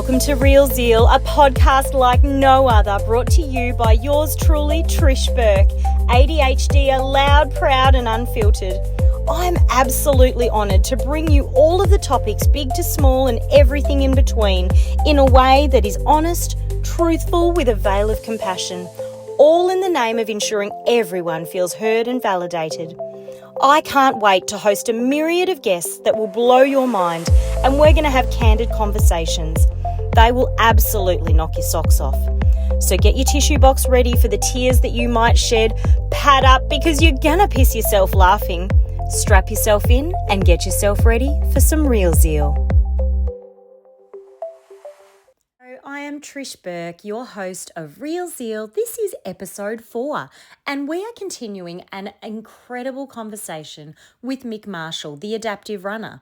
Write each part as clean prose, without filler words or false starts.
Welcome to Real Zeal, a podcast like no other, brought to you by yours truly, Trish Burke, ADHD, loud, proud and unfiltered. I'm absolutely honoured to bring you all of the topics, big to small and everything in between, in a way that is honest, truthful, with a veil of compassion, all in the name of ensuring everyone feels heard and validated. I can't wait to host a myriad of guests that will blow your mind, and we're going to have candid conversations. They will absolutely knock your socks off. So get your tissue box ready for the tears that you might shed. Pad up because you're going to piss yourself laughing. Strap yourself in and get yourself ready for some Real Zeal. I am Trish Burke, your host of Real Zeal. This is episode 4, and we are continuing an incredible conversation with Mick Marshall, the adaptive runner.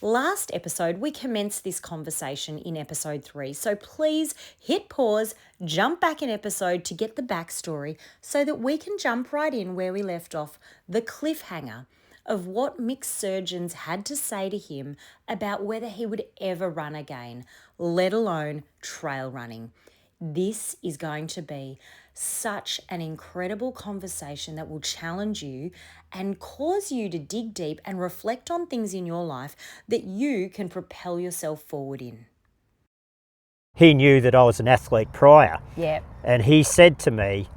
Last episode, we commenced this conversation in episode 3, so please hit pause, jump back an episode to get the backstory so that we can jump right in where we left off, the cliffhanger of what Mick's surgeons had to say to him about whether he would ever run again, let alone trail running. This is going to be such an incredible conversation that will challenge you and cause you to dig deep and reflect on things in your life that you can propel yourself forward in. He knew that I was an athlete prior. Yeah. And he said to me,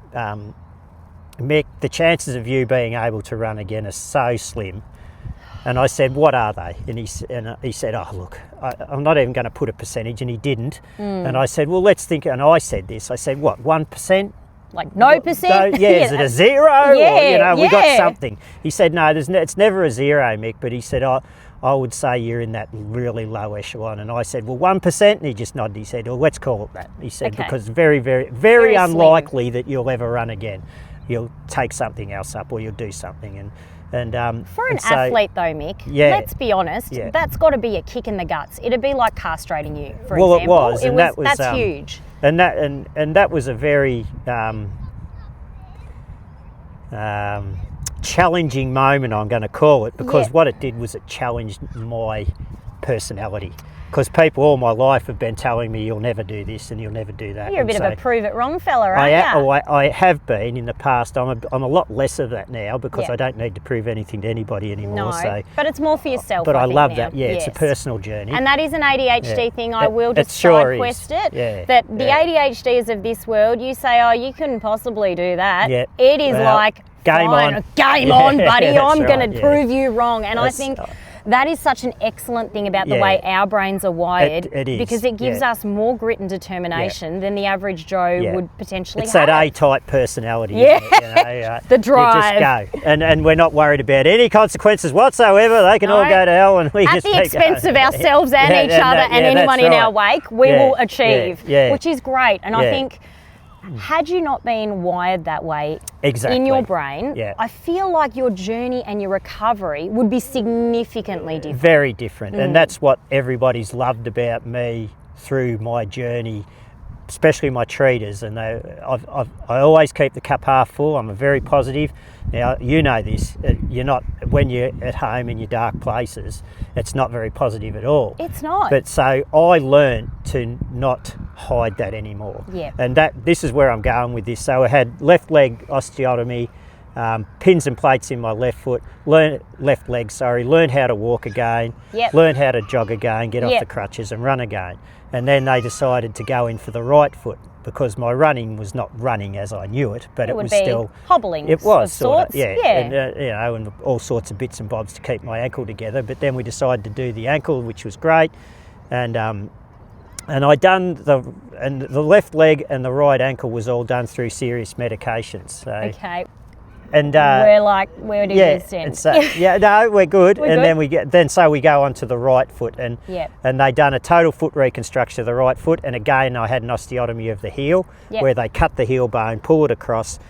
Mick, the chances of you being able to run again are so slim. And I said, what are they? And he said, oh, look, I'm not even going to put a percentage, and he didn't. And I said, well, let's think, and I said this, I said, what, 1%? Like no percent? No, yeah, is it a zero? Yeah, or, we got something. He said, no, it's never a zero, Mick, but he said, I would say you're in that really low echelon. And I said, well, 1%? And he just nodded. He said, well, let's call it that. He said, okay. Because very, very, very unlikely that you'll ever run again. You'll take something else up or you'll do something. For an athlete though, Mick, let's be honest, that's got to be a kick in the guts. It'd be like castrating you, for example. It was, and that's huge. And that was a very challenging moment, I'm going to call it, because what it did was it challenged my personality. Because people all my life have been telling me you'll never do this and you'll never do that. You're a bit of a prove it wrong fella, aren't you? I have been in the past. I'm a lot less of that now because I don't need to prove anything to anybody anymore. No, so, but it's more for yourself. But I love now. that. Yeah, it's a personal journey. And that is an ADHD thing. I will just side quest it. Yeah, that the ADHDs of this world, you say, oh, you couldn't possibly do that. Yeah. It is like, game on. Game on, buddy. I'm going to prove you wrong. And I think that is such an excellent thing about the way our brains are wired. It is. Because it gives us more grit and determination than the average Joe would potentially have. It's that A-type personality, isn't it? The drive. You just go. And we're not worried about any consequences whatsoever. They can all go to hell and we at just the expense of ourselves and each other and anyone in our wake, we will achieve, which is great. And I think, had you not been wired that way in your brain, I feel like your journey and your recovery would be significantly different. Very different. And that's what everybody's loved about me through my journey, especially my treaters. And I always keep the cup half full. I'm a very positive. Now, you know this, you're not, when you're at home in your dark places, it's not very positive at all. It's not. But so I learned to not hide that anymore. Yeah. And this is where I'm going with this. So I had left leg osteotomy, pins and plates in my left leg, learned how to walk again, learned how to jog again, get off the crutches and run again. And then they decided to go in for the right foot, because my running was not running as I knew it, but it was still hobbling. It was of sorts, and and all sorts of bits and bobs to keep my ankle together. But then we decided to do the ankle, which was great, and I done the left leg and the right ankle was all done through serious medications. So, okay. And we're like, where do you stand? So, we're good. Then we go on to the right foot, and they done a total foot reconstruction of the right foot, and again I had an osteotomy of the heel, where they cut the heel bone, pull it across,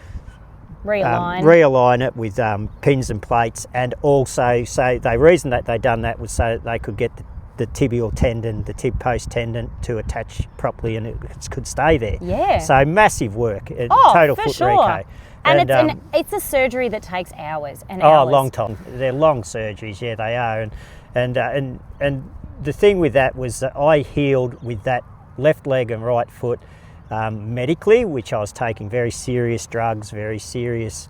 realign it with pins and plates, and also the reason that they done that was so that they could get the tibial tendon, the tib post tendon to attach properly, and it could stay there. Yeah. So massive work. Total foot reco. And it's a surgery that takes hours and hours. Oh, long time. They're long surgeries, they are. And the thing with that was that I healed with that left leg and right foot medically, which I was taking very serious drugs, very serious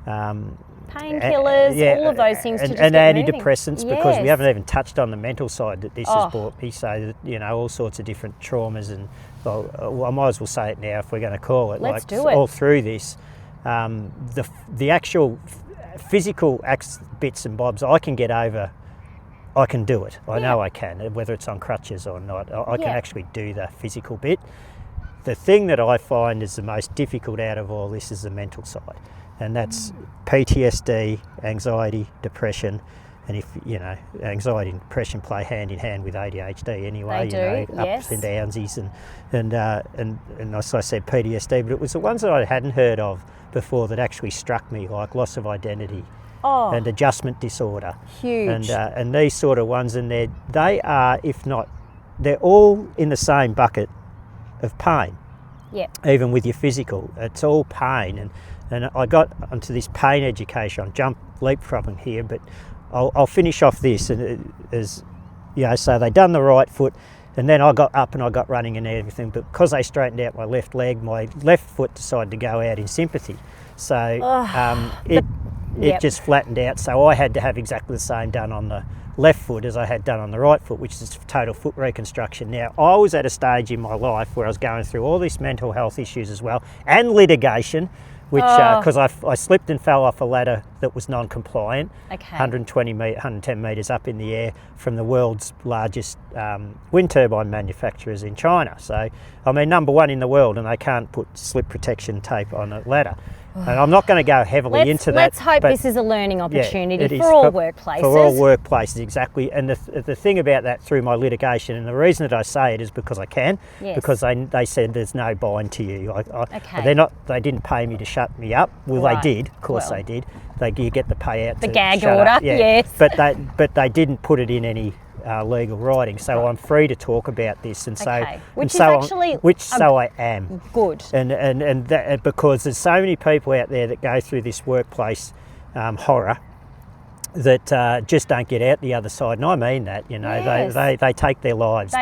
painkillers, all of those things and, to just and get antidepressants, moving. because Yes. we haven't even touched on the mental side that this has brought me. So that, all sorts of different traumas, and well, I might as well say it now if we're going to call it. Let's do it. All through this, the actual physical bits and bobs I can get over. I can do it. I know I can, whether it's on crutches or not. I can actually do the physical bit. The thing that I find is the most difficult out of all this is the mental side. And that's PTSD, anxiety, depression, and if anxiety and depression play hand in hand with ADHD anyway. They do, ups and downsies, and as I said, PTSD. But it was the ones that I hadn't heard of before that actually struck me, like loss of identity and adjustment disorder. Huge. And these sort of ones, and they are, if not, they're all in the same bucket of pain. Yeah. Even with your physical, it's all pain. And I got onto this pain education. I'm leapfrogging here, but I'll finish off this. And so they done the right foot, and then I got up and I got running and everything. But because they straightened out my left leg, my left foot decided to go out in sympathy. So it just flattened out. So I had to have exactly the same done on the left foot as I had done on the right foot, which is total foot reconstruction. Now, I was at a stage in my life where I was going through all these mental health issues as well, and litigation, which because I slipped and fell off a ladder that was non-compliant, 110 metres up in the air from the world's largest wind turbine manufacturers in China. So, I mean, number one in the world, and they can't put slip protection tape on a ladder. And I'm not going to go heavily into that. Let's hope this is a learning opportunity for all workplaces. For all workplaces, exactly. And the thing about that through my litigation, and the reason that I say it is because I can, because they said there's no bind to you. They didn't pay me to shut me up. Well, they did. Of course they did. You get the payout. The to gag shut order, up. Yeah. yes. But they didn't put it in any legal writing, so I'm free to talk about this, and so I am good, and that, because there's so many people out there that go through this workplace horror that just don't get out the other side, and I mean that. They take their lives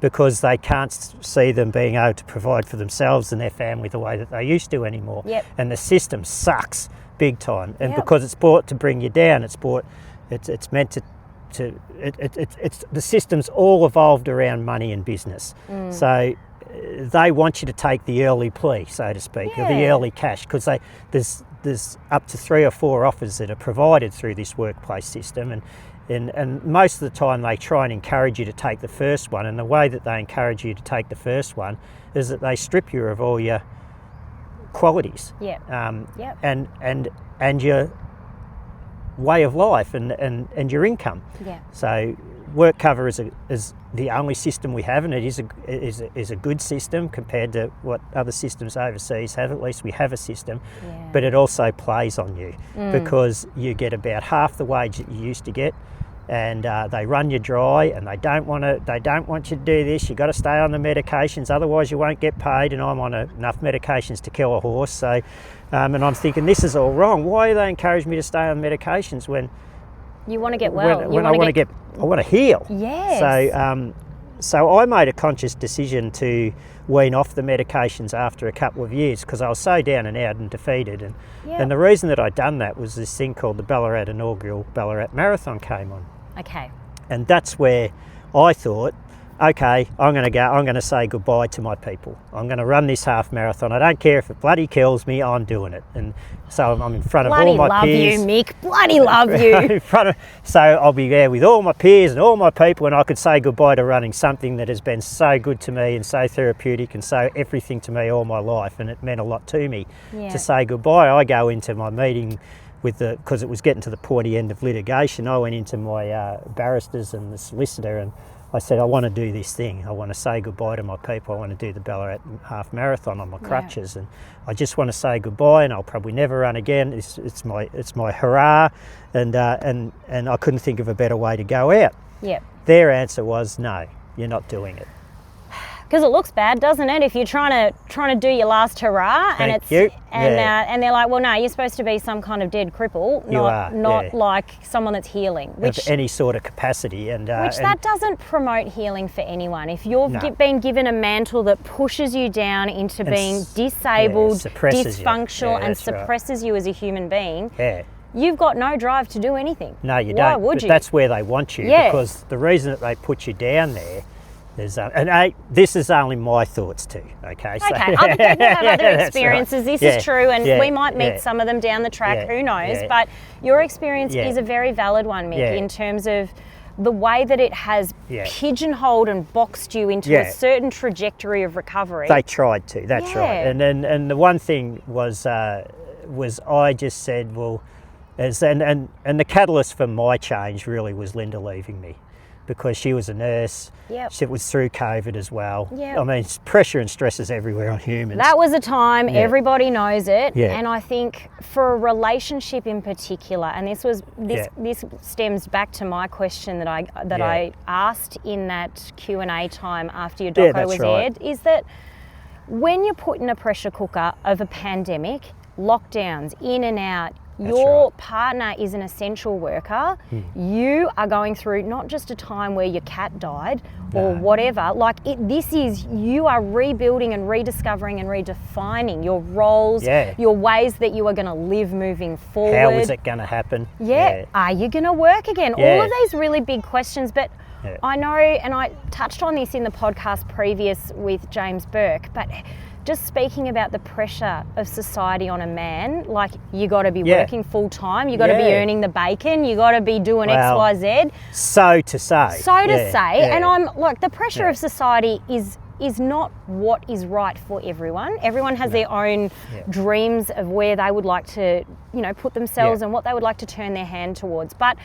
because they can't see them being able to provide for themselves and their family the way that they used to anymore. And the system sucks big time, and because it's brought to bring you down, it's meant to the system's all evolved around money and business. So they want you to take the early plea, so to speak, or the early cash, because there's up to 3 or 4 offers that are provided through this workplace system, and most of the time they try and encourage you to take the first one, and the way that they encourage you to take the first one is that they strip you of all your qualities and your way of life and your income. So work cover is the only system we have, and it is a good system compared to what other systems overseas have. At least we have a system, but it also plays on you because you get about half the wage that you used to get, and they run you dry, and they don't want you to do this. You got to stay on the medications, otherwise you won't get paid. And I'm on enough medications to kill a horse. So, and I'm thinking, this is all wrong. Why do they encourage me to stay on medications when you want to get well? I want to heal. Yes. So I made a conscious decision to wean off the medications after a couple of years because I was so down and out and defeated. And the reason that I'd done that was this thing called the inaugural Ballarat Marathon came on. Okay. And that's where I thought, okay, I'm going to say goodbye to my people. I'm going to run this half marathon. I don't care if it bloody kills me, I'm doing it. And so I'm in front of all my peers. Bloody love you, Mick. Bloody love you. So I'll be there with all my peers and all my people, and I could say goodbye to running something that has been so good to me and so therapeutic and so everything to me all my life, and it meant a lot to me to say goodbye. I go into my meeting because it was getting to the pointy end of litigation. I went into my barristers and the solicitor, and I said, I want to do this thing. I want to say goodbye to my people. I want to do the Ballarat half marathon on my crutches, and I just want to say goodbye. And I'll probably never run again. It's my hurrah, and I couldn't think of a better way to go out. Yep. Their answer was, no, you're not doing it. Because it looks bad, doesn't it? If you're trying to do your last hurrah, and they're like, well, no, you're supposed to be some kind of dead cripple, not like someone that's healing, which of any sort of capacity, that doesn't promote healing for anyone. If you've been given a mantle that pushes you down into being disabled, dysfunctional, and suppresses you as a human being. Yeah. You've got no drive to do anything. No, you don't. Why would you? That's where they want you, because the reason that they put you down there is, this is only my thoughts too, okay? So, other people have other experiences. Right. This is true, and we might meet some of them down the track, who knows? But your experience is a very valid one, Mick, in terms of the way that it has pigeonholed and boxed you into a certain trajectory of recovery. They tried to, that's right. And the one thing was I just said, well, and the catalyst for my change really was Linda leaving me, because she was a nurse. Yep. She was through COVID as well. Yep. I mean, pressure and stress is everywhere on humans. That was a time, everybody knows it. Yeah. And I think for a relationship in particular, and this stems back to my question that I asked in that Q&A time after your doco was aired, is that when you're put in a pressure cooker of a pandemic, lockdowns, in and out, your partner is an essential worker. You are going through not just a time where your cat died or whatever. You are rebuilding and rediscovering and redefining your roles, your ways that you are going to live moving forward. How is it going to happen? Are you going to work again? All of these really big questions. But I know, and I touched on this in the podcast previous with James Burke, but just speaking about the pressure of society on a man, like you got to be working full time, you got to be earning the bacon, you got to be doing X, Y, Z. So to say. And I'm like, the pressure of society is not what is right for everyone. Everyone has their own dreams of where they would like to, put themselves and what they would like to turn their hand towards. But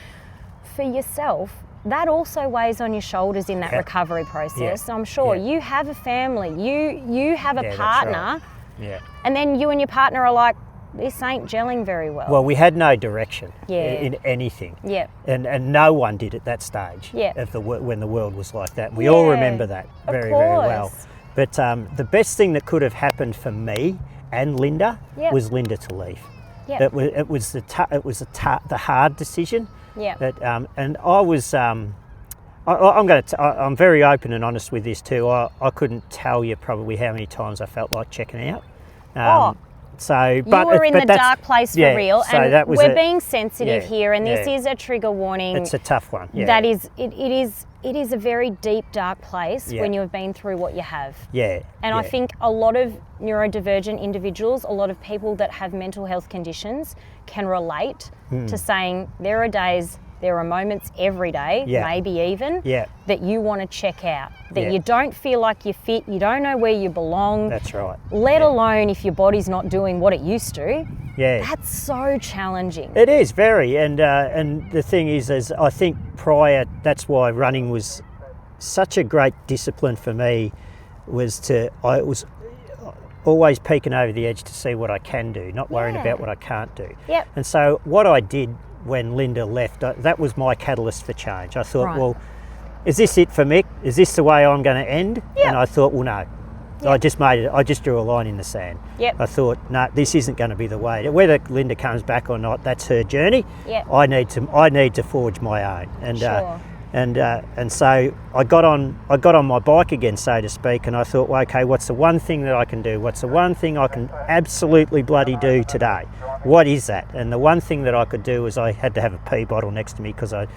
for yourself, that also weighs on your shoulders in that recovery process. So I'm sure you have a family, you have a partner, and then you and your partner are like, this ain't gelling very well. Well, we had no direction in anything. And no one did at that stage when the world was like that. We all remember that very, very well. But the best thing that could have happened for me and Linda was Linda to leave. It was the hard decision. And I was. I'm very open and honest with this too. I couldn't tell you probably how many times I felt like checking out. You were in the dark place for real, so and we're being sensitive here, and this is a trigger warning. It's a tough one. That is, it is a very deep, dark place when you've been through what you have. And I think a lot of neurodivergent individuals, a lot of people that have mental health conditions can relate to saying there are days, there are moments every day, maybe even, that you want to check out, that you don't feel like you're fit, you don't know where you belong. That's right. Let alone if your body's not doing what it used to. That's so challenging. It is very, and the thing is I think prior, that's why running was such a great discipline for me, I was always peeking over the edge to see what I can do, not worrying about what I can't do. And so what I did when Linda left, that was my catalyst for change. I thought, well, is this it for Mick? Is this the way I'm going to end? And I thought, well, no. I just drew a line in the sand. I thought, no, this isn't going to be the way. Whether Linda comes back or not, that's her journey. I need to forge my own. And so I got on my bike again, so to speak, and I thought, well, okay, what's the one thing that I can do? What's the one thing I can absolutely bloody do today? What is that? And the one thing that I could do was I had to have a pee bottle next to me because I'd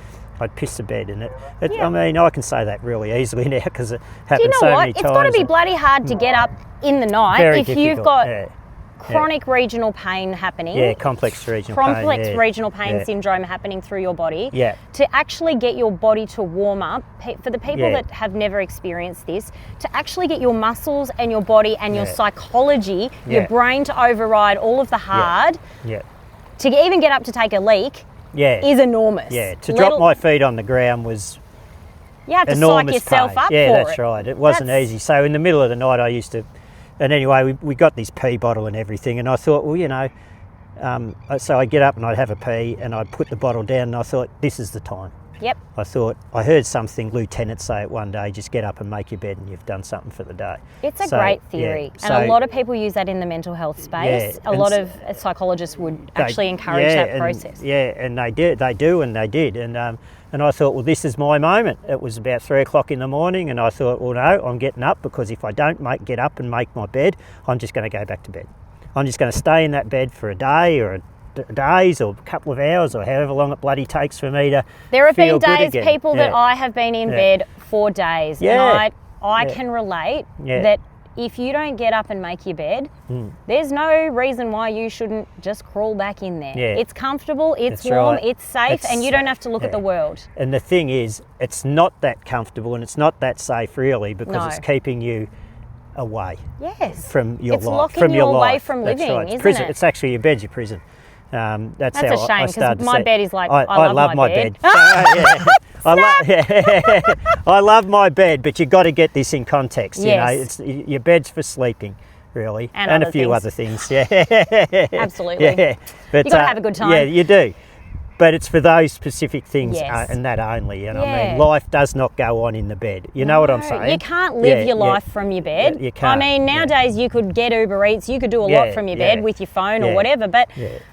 pissed the bed in it. I mean, I can say that really easily now because it happened so many times. It's got to be bloody hard to get up in the night if you've got chronic regional pain happening. Complex regional pain syndrome happening through your body. To actually get your body to warm up, for the people that have never experienced this, to actually get your muscles and your body and your psychology, your brain to override all of the hard, to even get up to take a leak is enormous. To drop my feet on the ground was you have to psych yourself up for it. That's right. It wasn't easy. So in the middle of the night I used to, and anyway, we got this pee bottle and everything, and I thought, well, so I'd get up and I'd have a pee and I'd put the bottle down and I thought, this is the time. Yep. I thought, I heard something lieutenant say it one day, just get up and make your bed and you've done something for the day. It's a great theory. And a lot of people use that in the mental health space. A lot of psychologists would actually encourage that process. And they do, and they did. And I thought, well, this is my moment. It was about 3 o'clock in the morning, and I thought, well, no, I'm getting up, because if I don't get up and make my bed, I'm just going to go back to bed. I'm just going to stay in that bed for a day or days or a couple of hours or however long it bloody takes for me to There have feel been good days, again. people, that I have been in bed for days. And I can relate that if you don't get up and make your bed, there's no reason why you shouldn't just crawl back in there. Yeah. It's comfortable, it's That's warm, right. it's safe, and you don't have to look at the world. And the thing is, it's not that comfortable and it's not that safe really, because it's keeping you away from your life. It's locking you away from living, isn't prison. it? It's actually your bed's your prison. That's how a shame, because my bed is like, I love my bed. I love my bed, but you've got to get this in context. You know, it's your bed's for sleeping, really, and a few other things. Absolutely. But you got to have a good time. Yeah, you do. But it's for those specific things and that only. And I mean, life does not go on in the bed. You know what I'm saying? You can't live your life from your bed. You can't. I mean, nowadays you could get Uber Eats, you could do a lot from your bed with your phone or whatever, but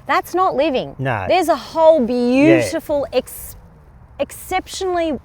that's not living. No. There's a whole beautiful, exceptionally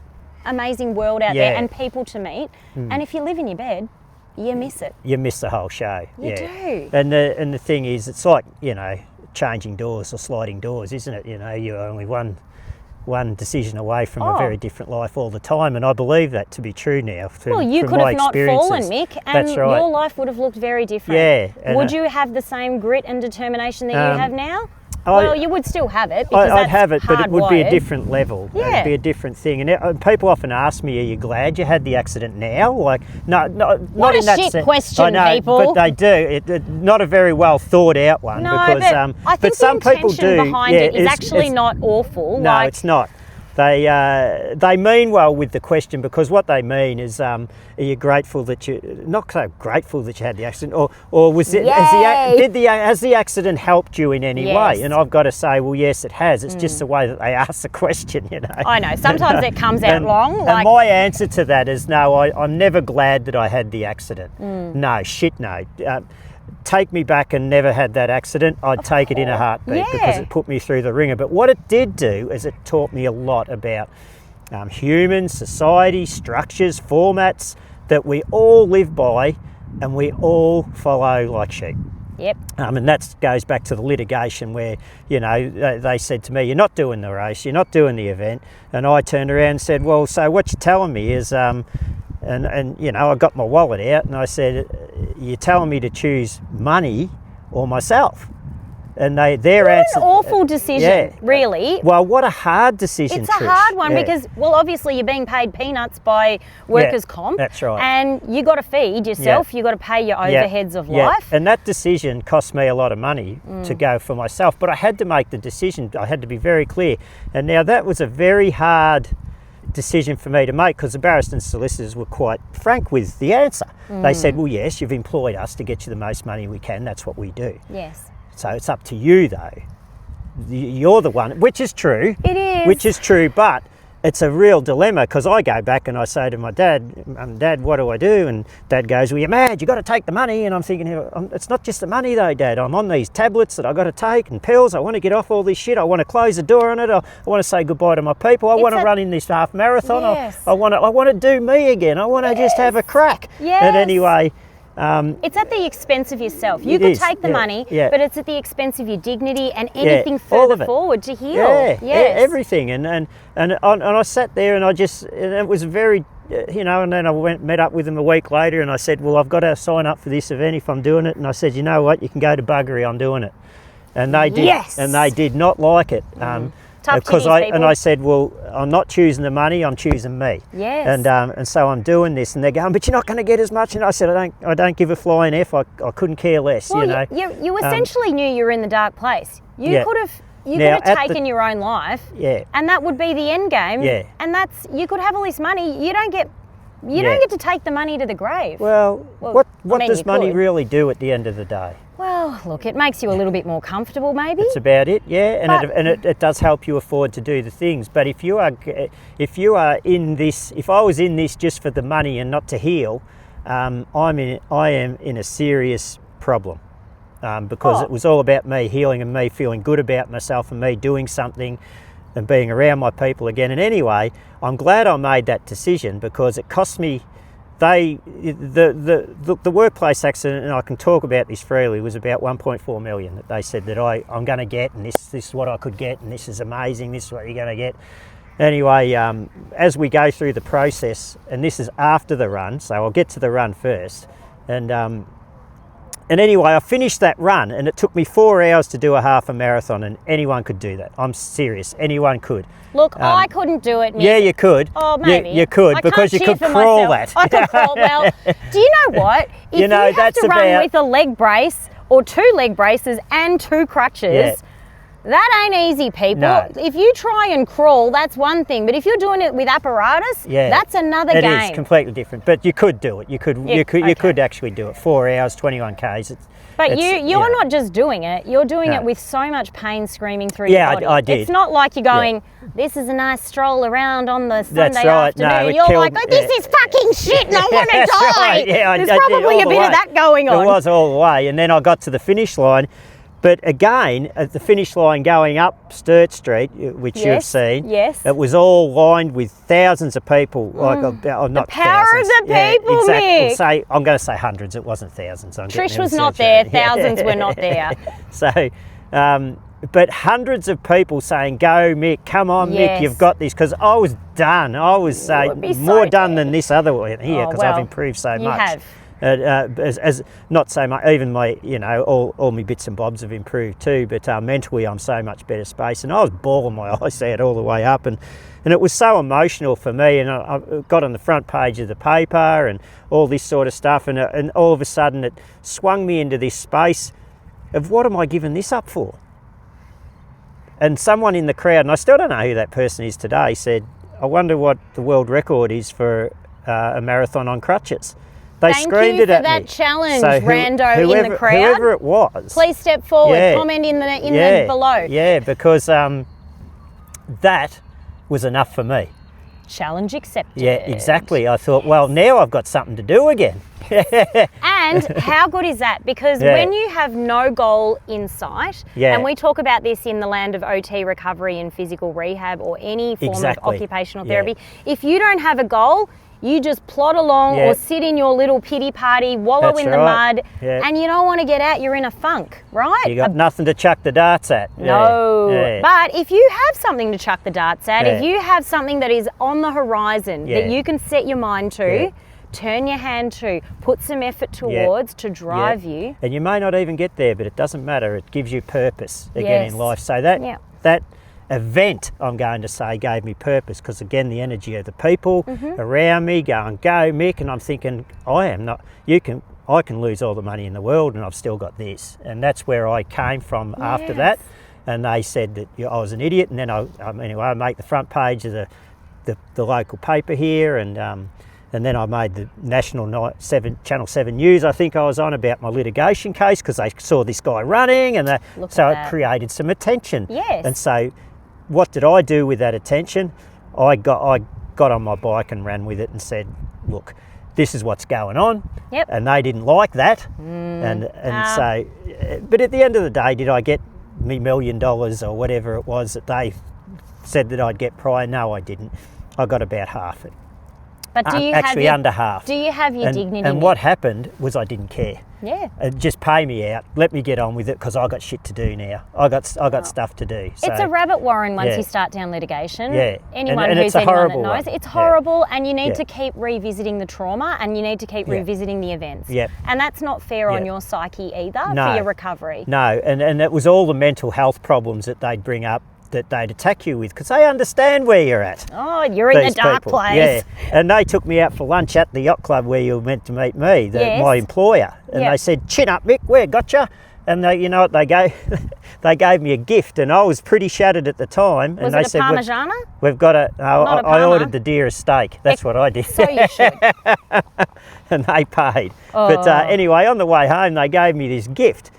amazing world out there and people to meet. And if you live in your bed, you miss it. You miss the whole show. You do. And the thing is, it's like, you know, changing doors or sliding doors, isn't it? You know, you're only one decision away from a very different life all the time, and I believe that to be true now. Well, you could have not fallen, Mick, and your life would have looked very different. Yeah. Would you have the same grit and determination that you have now? Well, you would still have it, because I'd have it, but it would be a hardwired. different level. It'd be a different thing. And people often ask me, "Are you glad you had the accident now?" Like, no, not in that sense. Shit question, I know, people. but they do. Not a very well thought out one. No, because, I think some the people intention do. behind it is actually not awful. No, it's not. They mean well with the question, because what they mean is, are you grateful that you, not so grateful that you had the accident, or was it, has the accident helped you in any way? And I've got to say, well, yes, it has. It's just the way that they ask the question, you know. I know, sometimes it comes out wrong. And my answer to that is no, I'm never glad that I had the accident. No, shit no. Take me back and never had that accident, I'd take it in a heartbeat, because it put me through the ringer. But what it did do is it taught me a lot about humans, society, structures, formats that we all live by and we all follow like sheep. Yep. And that goes back to the litigation where, you know, they said to me, "You're not doing the race, you're not doing the event." And I turned around and said, "Well, so what you're telling me is..." And you know, I got my wallet out and I said, "You're telling me to choose money or myself?" And their answer... An awful decision, really. Well, what a hard decision, It's a hard one because, well, obviously you're being paid peanuts by workers' comp. That's right. And you got to feed yourself, you got to pay your overheads of life. And that decision cost me a lot of money to go for myself, but I had to make the decision. I had to be very clear. And now that was a very hard decision for me to make, because the barristers and solicitors were quite frank with the answer. They said, "Well, yes, you've employed us to get you the most money we can. That's what we do. Yes. So it's up to you, though. You're the one," which is true. It is. Which is true, but it's a real dilemma, because I go back and I say to my dad, "Dad, what do I do?" And Dad goes, "Well, you're mad, you've got to take the money." And I'm thinking, it's not just the money though, Dad. I'm on these tablets that I've got to take and pills. I want to get off all this shit. I want to close the door on it. I want to say goodbye to my people. I want to run in this half marathon. Yes. I want to do me again. I want to just have a crack. Yes. And anyway... it's at the expense of yourself. You could take the money, but it's at the expense of your dignity and anything further forward to heal. Everything. And I sat there and it was very, you know, and then I met up with them a week later and I said, "Well, I've got to sign up for this event if I'm doing it." And I said, "You know what, you can go to buggery, I'm doing it." And they did. Yes. And they did not like it. Tough kitties, people. And I said, "Well, I'm not choosing the money, I'm choosing me." Yes. And so I'm doing this, and they're going, "But you're not going to get as much." And I said, I don't give a flying F. I couldn't care less. Well, you know. you essentially knew you were in the dark place. You could have taken your own life. And that would be the end game. And you could have all this money. You don't get to take the money to the grave. What does money really do at the end of the day? Well, look, it makes you a little bit more comfortable, maybe. That's about it, yeah. And it does help you afford to do the things. But if you are in this, if I was in this just for the money and not to heal, I am in a serious problem. Because it was all about me healing and me feeling good about myself and me doing something and being around my people again. And anyway, I'm glad I made that decision, because it cost me. The workplace accident, and I can talk about this freely, was about 1.4 million that they said that I'm going to get, and this is what I could get, and this is amazing, this is what you're going to get. Anyway, as we go through the process, and this is after the run, so I'll get to the run first, and anyway, I finished that run, and it took me 4 hours to do a half a marathon, and anyone could do that. I'm serious, anyone could. Look, I couldn't do it, Mick. Yeah, you could. Oh, maybe. You could, because you could crawl that. I could crawl. Well, do you know what? If you have to run with a leg brace or 2 leg braces and 2 crutches, that ain't easy, people. No. If you try and crawl, that's one thing. But if you're doing it with apparatus, that's another game. It is completely different. But you could do it. You could actually do it. 4 hours, 21 Ks. But you're not just doing it. You're doing it with so much pain screaming through your body. Yeah, I did. It's not like you're going, this is a nice stroll around on the Sunday afternoon. No, you're like, this is fucking shit and I'm going to die. Right. Yeah, There's probably a bit of that going on. There was all the way. And then I got to the finish line. But again, at the finish line going up Sturt Street, which you've seen, it was all lined with thousands of people. Like, not the power thousands. of the people, Mick. I'm going to say hundreds. It wasn't thousands. Trish was not there. Thousands were not there. So, but hundreds of people saying, "Go, Mick! Come on, Mick! You've got this." Because I was done. I was more done than this other one here, because I've improved so much. You have. As not so much, even my, all my bits and bobs have improved too, but mentally I'm so much better space, and I was bawling my eyes out all the way up, and it was so emotional for me, and I got on the front page of the paper and all this sort of stuff, and all of a sudden it swung me into this space of, what am I giving this up for? And someone in the crowd, and I still don't know who that person is today, said, I wonder what the world record is for a marathon on crutches. They screamed it at me. Thank you for that challenge, rando in the crowd. Whoever it was. Please step forward. Comment in the below. Yeah, because that was enough for me. Challenge accepted. Yeah, exactly. I thought, well, now I've got something to do again. And how good is that? Because when you have no goal in sight, and we talk about this in the land of OT recovery and physical rehab or any form of occupational therapy, if you don't have a goal, you just plod along or sit in your little pity party, wallow in the mud, and you don't want to get out. You're in a funk, right? You got nothing to chuck the darts at. No. But if you have something to chuck the darts at, if you have something that is on the horizon that you can set your mind to, turn your hand to, put some effort towards to drive you. And you may not even get there, but it doesn't matter. It gives you purpose again in life. So that event, I'm going to say, gave me purpose, because again, the energy of the people around me going, go Mick, and I'm thinking, I can lose all the money in the world and I've still got this. And that's where I came from after that. And they said that I was an idiot, and then I make the front page of the local paper here, and then I made the national Channel 7 News, I think I was on, about my litigation case, because they saw this guy running, and so it created some attention. Yes. And so what did I do with that attention? I got on my bike and ran with it and said, look, this is what's going on. Yep. And they didn't like that. So, but at the end of the day, did I get me $1 million or whatever it was that they said that I'd get prior? No, I didn't. I got about half it. But do you under half. Do you have your dignity? And what happened was I didn't care. Yeah. Just pay me out. Let me get on with it, because I got shit to do now. I got stuff to do. So, it's a rabbit warren once you start down litigation. Yeah. Anyone and who's anyone that knows, one. it's horrible, and you need to keep revisiting the trauma, and you need to keep revisiting the events. Yeah. And that's not fair on your psyche either for your recovery. No, and it was all the mental health problems that they'd bring up, that they'd attack you with, because they understand where you're at. Oh, you're in the dark place. Yeah, and they took me out for lunch at the yacht club where you were meant to meet me, my employer, and they said, "Chin up, Mick, we gotcha." And you know what they gave? They gave me a gift, and I was pretty shattered at the time. Was and they it a said, Parmigiana? We've got I ordered the dearest steak. That's what I did. So you should. And they paid. But anyway, on the way home, they gave me this gift.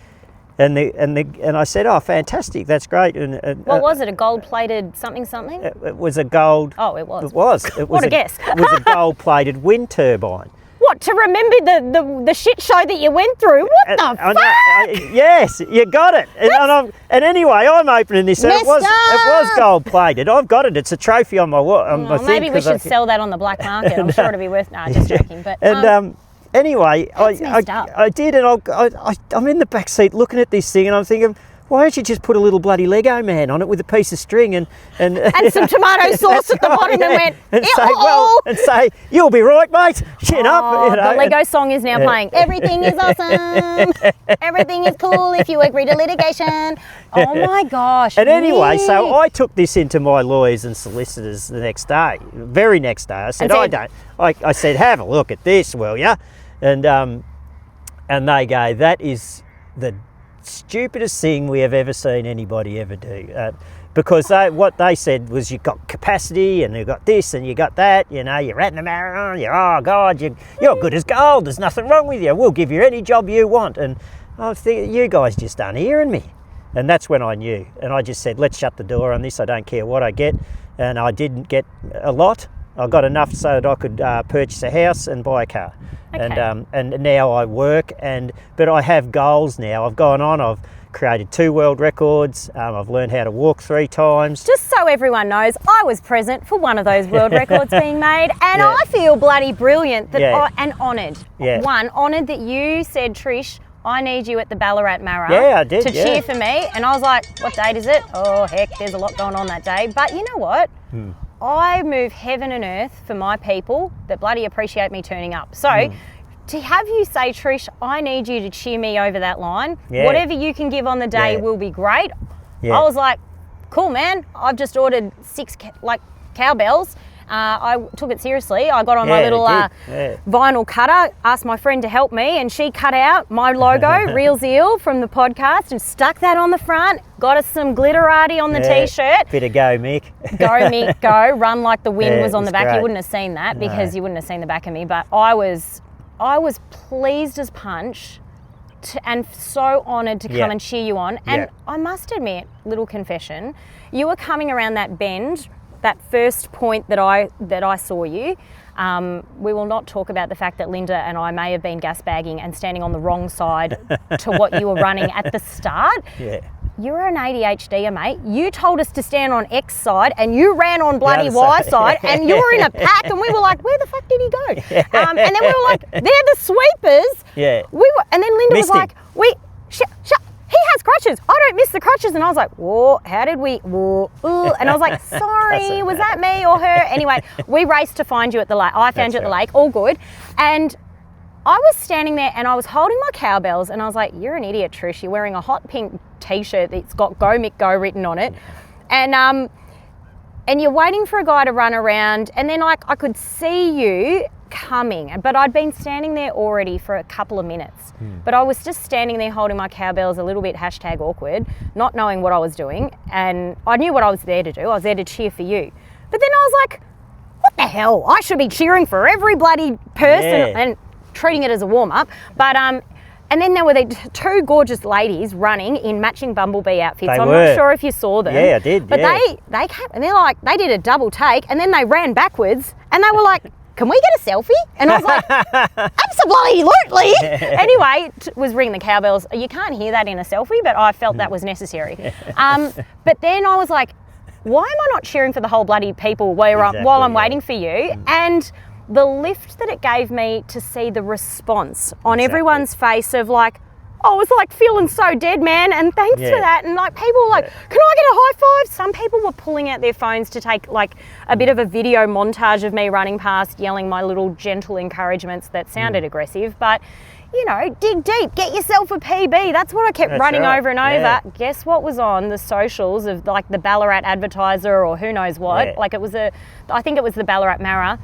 And I said, oh, fantastic, that's great. And what was it? A gold-plated something? It was a gold. Oh, it was. It was. What a guess. It was a gold-plated wind turbine. What, to remember the shit show that you went through? What the fuck? Yes, you got it. And anyway, I'm opening this, and it was gold-plated. I've got it. It's a trophy on my my thing. Maybe we should sell that on the black market. I'm sure it'll be worth. No, just joking. But anyway, I did, and I'm in the back seat looking at this thing, and I'm thinking, why don't you just put a little bloody Lego man on it with a piece of string and some tomato sauce at the bottom and say, you'll be right, mate. Chin up. The Lego song is now playing. Everything is awesome. Everything is cool if you agree to litigation. Oh my gosh. And anyway, so I took this into my lawyers and solicitors the next day, very next day. I said, I said, have a look at this, will ya? And they go, that is the stupidest thing we have ever seen anybody ever do, because what they said was, you've got capacity and you've got this and you got that, you're ratting them around, oh God, you're good as gold, there's nothing wrong with you, we'll give you any job you want. And I was thinking, you guys just aren't hearing me. And that's when I knew, and I just said, let's shut the door on this, I don't care what I get. And I didn't get a lot, I got enough so that I could purchase a house and buy a car. Okay. And now I work, but I have goals now. I've created 2 world records. I've learned how to walk 3 times. Just so everyone knows, I was present for one of those world records being made, and I feel bloody brilliant and honoured. Yeah. Honoured that you said, Trish, I need you at the Ballarat Mara I did, to cheer for me. And I was like, what date is it? Oh, heck, there's a lot going on that day. But you know what? I move heaven and earth for my people that bloody appreciate me turning up. So to have you say, Trish, I need you to cheer me over that line, whatever you can give on the day will be great. I was like, cool, man. I've just ordered 6 cowbells. I took it seriously. I got on my little vinyl cutter, asked my friend to help me, and she cut out my logo, Real Zeal, from the podcast and stuck that on the front. Got us some glitterati on the t-shirt. Bit of go, Mick. Go, Mick, go. Run like the wind was on the back. Great. You wouldn't have seen that because you wouldn't have seen the back of me. But I was pleased as punch and so honoured to come and cheer you on. And I must admit, little confession, you were coming around that bend, that first point that I saw you. We will not talk about the fact that Linda and I may have been gas bagging and standing on the wrong side to what you were running at the start. Yeah. You're an ADHDer, mate. You told us to stand on X side and you ran on bloody Y side and you were in a pack and we were like, where the fuck did he go? And then we were like, they're the sweepers. Yeah. And then Linda was like, he has crutches. I don't miss the crutches. And I was like, whoa, how did we, whoa, ooh. And I was like, sorry, was that me or her? Anyway, we raced to find you at the lake. I found you at the lake, all good. And I was standing there and I was holding my cowbells and I was like, you're an idiot, Trish. You're wearing a hot pink t-shirt that's got Go Mick Go written on it. And you're waiting for a guy to run around, and then I could see you coming, but I'd been standing there already for a couple of minutes. But I was just standing there holding my cowbells a little bit #awkward, not knowing what I was doing. And I knew what I was there to do. I was there to cheer for you. But then I was like, what the hell? I should be cheering for every bloody person and treating it as a warm-up. But and then there were the 2 gorgeous ladies running in matching bumblebee outfits. I'm not sure if you saw them. Yeah, I did. But they came and they're like, they did a double take and then they ran backwards and they were like, can we get a selfie? And I was like, absolutely. Anyway, was ringing the cowbells. You can't hear that in a selfie, but I felt that was necessary. But then I was like, why am I not cheering for the whole bloody people while I'm waiting for you? And the lift that it gave me to see the response on everyone's face of like, I was like feeling so dead, man, and thanks for that. And like people were like, can I get a high five? Some people were pulling out their phones to take like a bit of a video montage of me running past, yelling my little gentle encouragements that sounded aggressive. But, you know, dig deep, get yourself a PB. That's what I kept running over and over. Yeah. Guess what was on the socials of like the Ballarat Advertiser or who knows what? Yeah. Like I think it was the Ballarat Mara.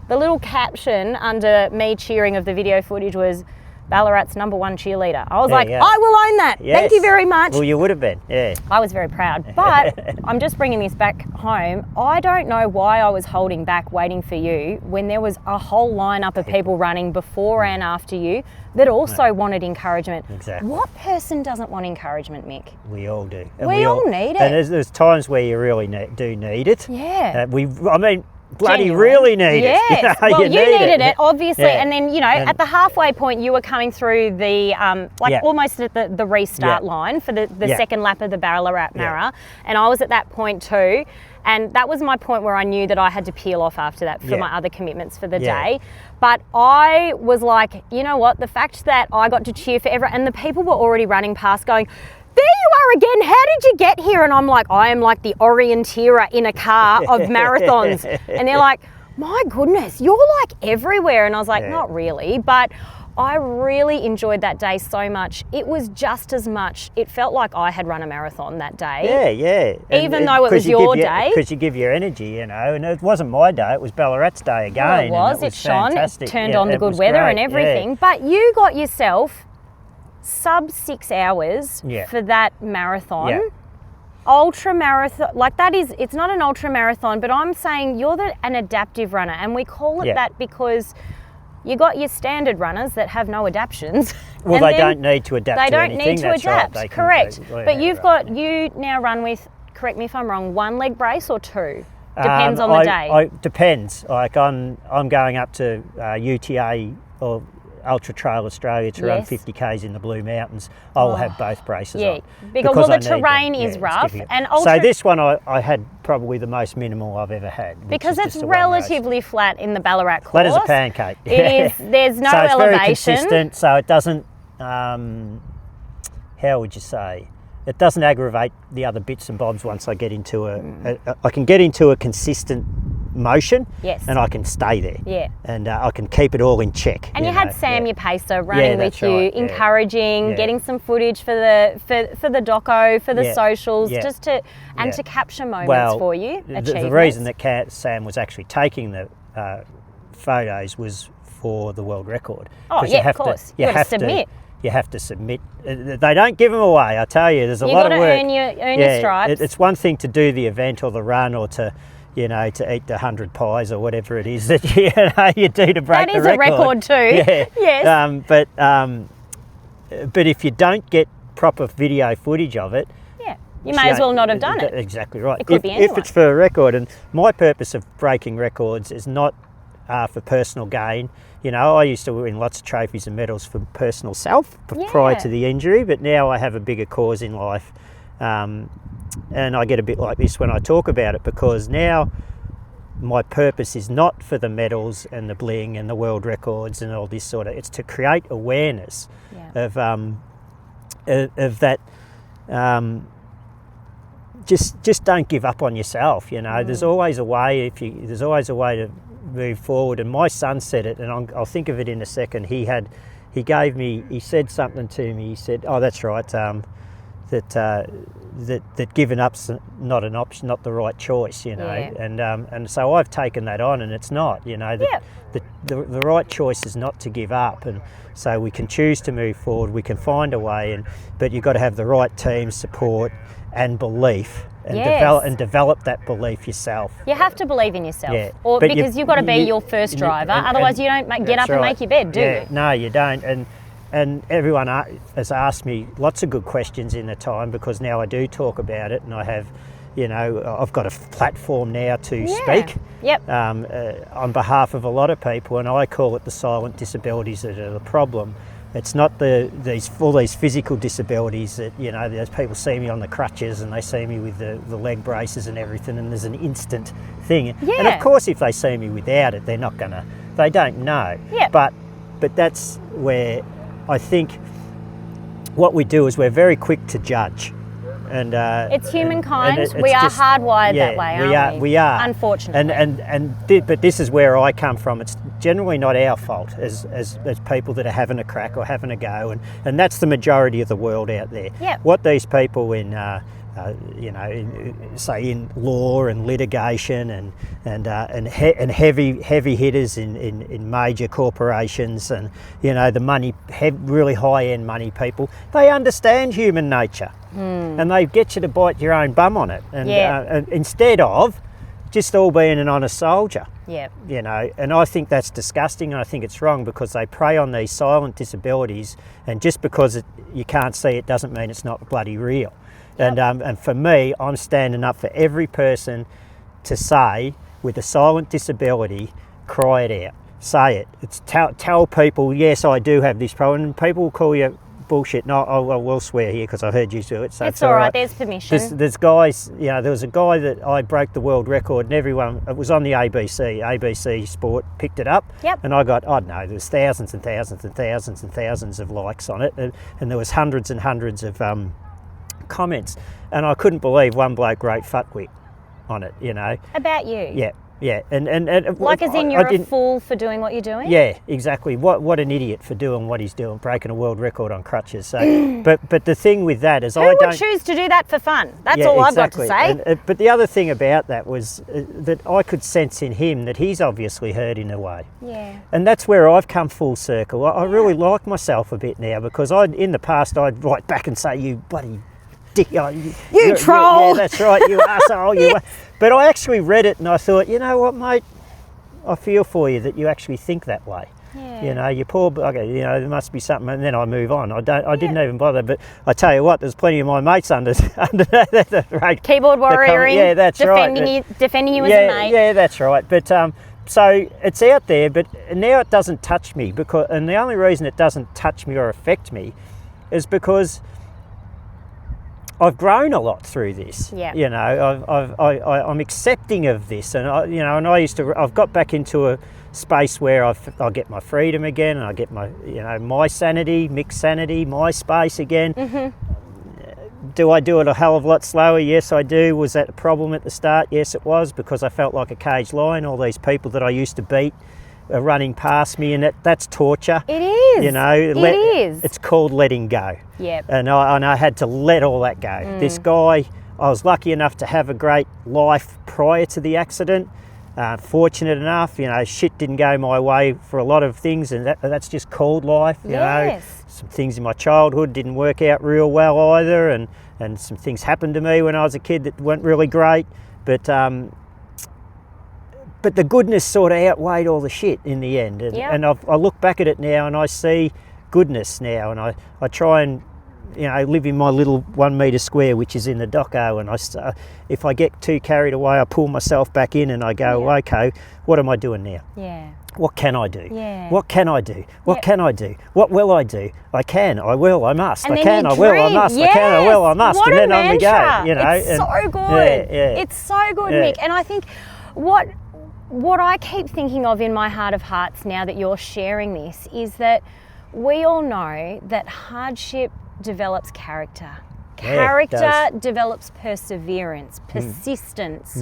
The little caption under me cheering of the video footage was, Ballarat's #1 cheerleader. I was I will own that. Yes. Thank you very much. Well, you would have been, yeah. I was very proud. But I'm just bringing this back home. I don't know why I was holding back waiting for you when there was a whole lineup of people running before and after you that also wanted encouragement. Exactly. What person doesn't want encouragement, Mick? We all do. And we all need it. And there's times where you really do need it. Yeah. Bloody really need it. Yes. Well, you needed it, obviously. Yeah. And then, at the halfway point, you were coming through the, almost at the restart line for the second lap of the Ballarat Mara. And I was at that point too. And that was my point where I knew that I had to peel off after that for my other commitments for the day. But I was like, you know what? The fact that I got to cheer for everyone, and the people were already running past going, there you are again, how did you get here? And I'm like, I am like the orienteer in a car of marathons. And they're like, my goodness, you're like everywhere. And I was like, not really, but I really enjoyed that day so much. It was just as much, it felt like I had run a marathon that day. Yeah. Even though it was your day. Because you give your energy, and it wasn't my day, it was Ballarat's day again. Well, it was shone, fantastic. It turned on the good weather great. and everything. But you got yourself sub 6 hours for that marathon. Ultra marathon, it's not an ultra marathon, but I'm saying you're an adaptive runner, and we call it that because you got your standard runners that have no adaptions. Well, they don't need to adapt. They don't anything. need to That's adapt. Right. Correct. But you now run with, correct me if I'm wrong, 1 leg brace or 2? Depends on the day. Depends. Like I'm going up to UTA or Ultra Trail Australia to run 50 k's in the Blue Mountains. I will have both braces on. Because the terrain is rough. And so this one I had probably the most minimal I've ever had. Because it's relatively flat in the Ballarat course. Flat as a pancake. It is. There's no so it's elevation. Very consistent, so it doesn't, how would you say? It doesn't aggravate the other bits and bobs once I get into I can get into a consistent motion, and I can stay there, and I can keep it all in check. And you had Sam, your pacer, running with you, encouraging, getting some footage for the doco, for the socials, just to capture moments for you. The reason that Sam was actually taking the photos was for the world record. Oh yeah, of course. You have to submit. You have to submit. They don't give them away. I tell you, there's a lot of work. You got to earn your stripes. It's one thing to do the event or the run, or to to eat the 100 pies or whatever it is that you do to break the record. That is a record too. Yeah. Yes. But if you don't get proper video footage of it, you may as well not have done it. Exactly right. It could be anyone. If it's for a record, and my purpose of breaking records is not for personal gain. I used to win lots of trophies and medals for personal self prior to the injury, but now I have a bigger cause in life. And I get a bit like this when I talk about it, because now my purpose is not for the medals and the bling and the world records and all this it's to create awareness of that. Just don't give up on yourself. There's always a way. There's always a way to move forward. And my son said it, and I'll think of it in a second. He said something to me. He said, "Oh, that's right. That giving up's not an option, not the right choice, and so I've taken that on, and it's not, the right choice is not to give up, and so we can choose to move forward, we can find a way, but you've got to have the right team support and belief, and develop that belief yourself. You have to believe in yourself, because you've got to be your first driver, otherwise you don't get up and make your bed, do you? No, you don't, and everyone has asked me lots of good questions in the time, because now I do talk about it, and I have, I've got a platform now to speak on behalf of a lot of people, and I call it the silent disabilities that are the problem. It's not all these physical disabilities that, those people see me on the crutches and they see me with the leg braces and everything, and there's an instant thing. Yeah. And of course, if they see me without it, they don't know. Yeah. But that's where I think what we do is we're very quick to judge. And it's humankind. We are hardwired that way, aren't we? We are. Unfortunately. But this is where I come from. It's generally not our fault as people that are having a crack or having a go, and that's the majority of the world out there. Yeah. What these people in say in law and litigation and heavy hitters in major corporations, and the money, really high end money people. They understand human nature, and they get you to bite your own bum on it, and instead of just all being an honest soldier. Yeah. And I think that's disgusting, and I think it's wrong, because they prey on these silent disabilities, and just because you can't see it doesn't mean it's not bloody real. Yep. And for me, I'm standing up for every person to say, with a silent disability, cry it out, say it. It's tell people, yes, I do have this problem, and people will call you bullshit. No, I will swear here because I heard you do it. So it's all right. There's permission. There's guys. There was a guy that I broke the world record, and everyone. It was on the ABC Sport picked it up. Yep. And I got, I don't know, there's thousands and thousands and thousands and thousands of likes on it, and there was hundreds and hundreds of comments, and I couldn't believe one bloke wrote fuckwit on it. About you. Yeah. Yeah, and like, as in you're a fool for doing what you're doing. Yeah, exactly. What an idiot for doing what he's doing, breaking a world record on crutches. So, but the thing with that is, who would choose to do that for fun? That's all exactly. I've got to say. But the other thing about that was that I could sense in him that he's obviously hurt in a way. Yeah. And that's where I've come full circle. I really like myself a bit now, because in the past I'd write back and say, you bloody dick, you troll. Yeah, that's right, you arsehole. Yes. But I actually read it and I thought, you know what, mate, I feel for you that you actually think that way. Yeah. You poor bugger, there must be something, and then I move on. I didn't even bother, but I tell you what, there's plenty of my mates under that right. Keyboard warrioring, yeah, that's defending you as a mate. Yeah, that's right. But so it's out there, but now it doesn't touch me, and the only reason it doesn't touch me or affect me is because I've grown a lot through this. Yeah. I'm accepting of this, and I've got back into a space where I'll get my freedom again, and I get my, my sanity, Mick's sanity, my space again. Mm-hmm. Do I do it a hell of a lot slower? Yes, I do. Was that a problem at the start? Yes, it was, because I felt like a caged lion. All these people that I used to beat are running past me, and that's torture. It is. It is. It's called letting go. Yeah. And I had to let all that go. This guy, I was lucky enough to have a great life prior to the accident. Fortunate enough, shit didn't go my way for a lot of things, and that's just called life. Yes. Some things in my childhood didn't work out real well either, and some things happened to me when I was a kid that weren't really great, but the goodness sort of outweighed all the shit in the end. And I look back at it now and I see goodness now, and I try and live in my little 1 metre square, which is in the doco, and if I get too carried away, I pull myself back in and I go, okay, what am I doing now? Yeah. What can I do? Yeah. What can I do? What can I do? What will I do? I can, I will, I must. And I can, I will, I must. Yes. I can, I will, I must. What and then on we go. It's so good. Yeah. It's so good, Mick. And I think what I keep thinking of in my heart of hearts now that you're sharing this is that we all know that hardship develops character. Character develops perseverance, persistence.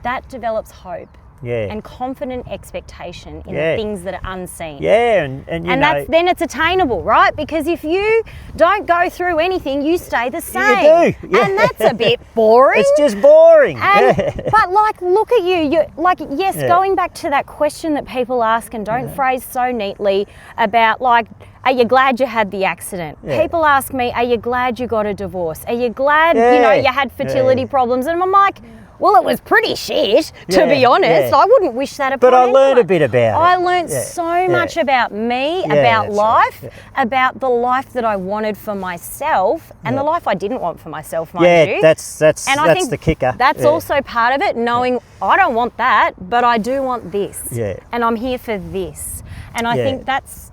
That develops hope. Yeah. And confident expectation in the things that are unseen. Yeah, and then it's attainable, right? Because if you don't go through anything, you stay the same. You do. Yeah. And that's a bit boring. It's just boring. But look at you. You're going back to that question that people ask and don't phrase so neatly about are you glad you had the accident? Yeah. People ask me, are you glad you got a divorce? Are you glad you had fertility problems? And I'm like, well, it was pretty shit, to be honest. I wouldn't wish that upon anyone. But I learned a bit about it. I learned so much about me, about life, about the life that I wanted for myself, and the life I didn't want for myself, mind you. That's the kicker. That's also part of it, knowing I don't want that, but I do want this. Yeah. And I'm here for this. And I think that's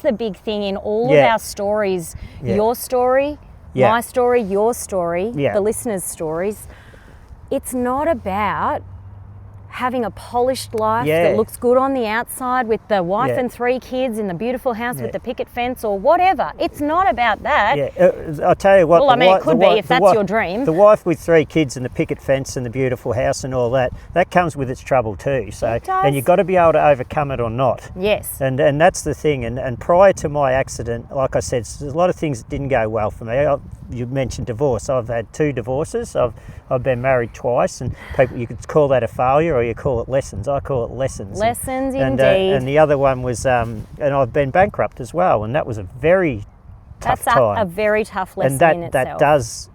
the big thing in all of our stories, your story, my story, your story, the listeners' stories. It's not about having a polished life that looks good on the outside with the wife and 3 kids in the beautiful house with the picket fence or whatever. It's not about that. Yeah, I'll tell you what. Well, it could be if that's your dream. The wife with 3 kids and the picket fence and the beautiful house and all that comes with its trouble too. So, it does. And you've got to be able to overcome it or not. Yes. And that's the thing. And prior to my accident, like I said, there's a lot of things that didn't go well for me. you mentioned divorce. I've had 2 divorces. I've been married twice, and people, you could call that a failure or you call it lessons. I call it lessons. Lessons, and, indeed. And the other one was, and I've been bankrupt as well, and that was a very tough time. That's a very tough lesson and that, in itself. that does.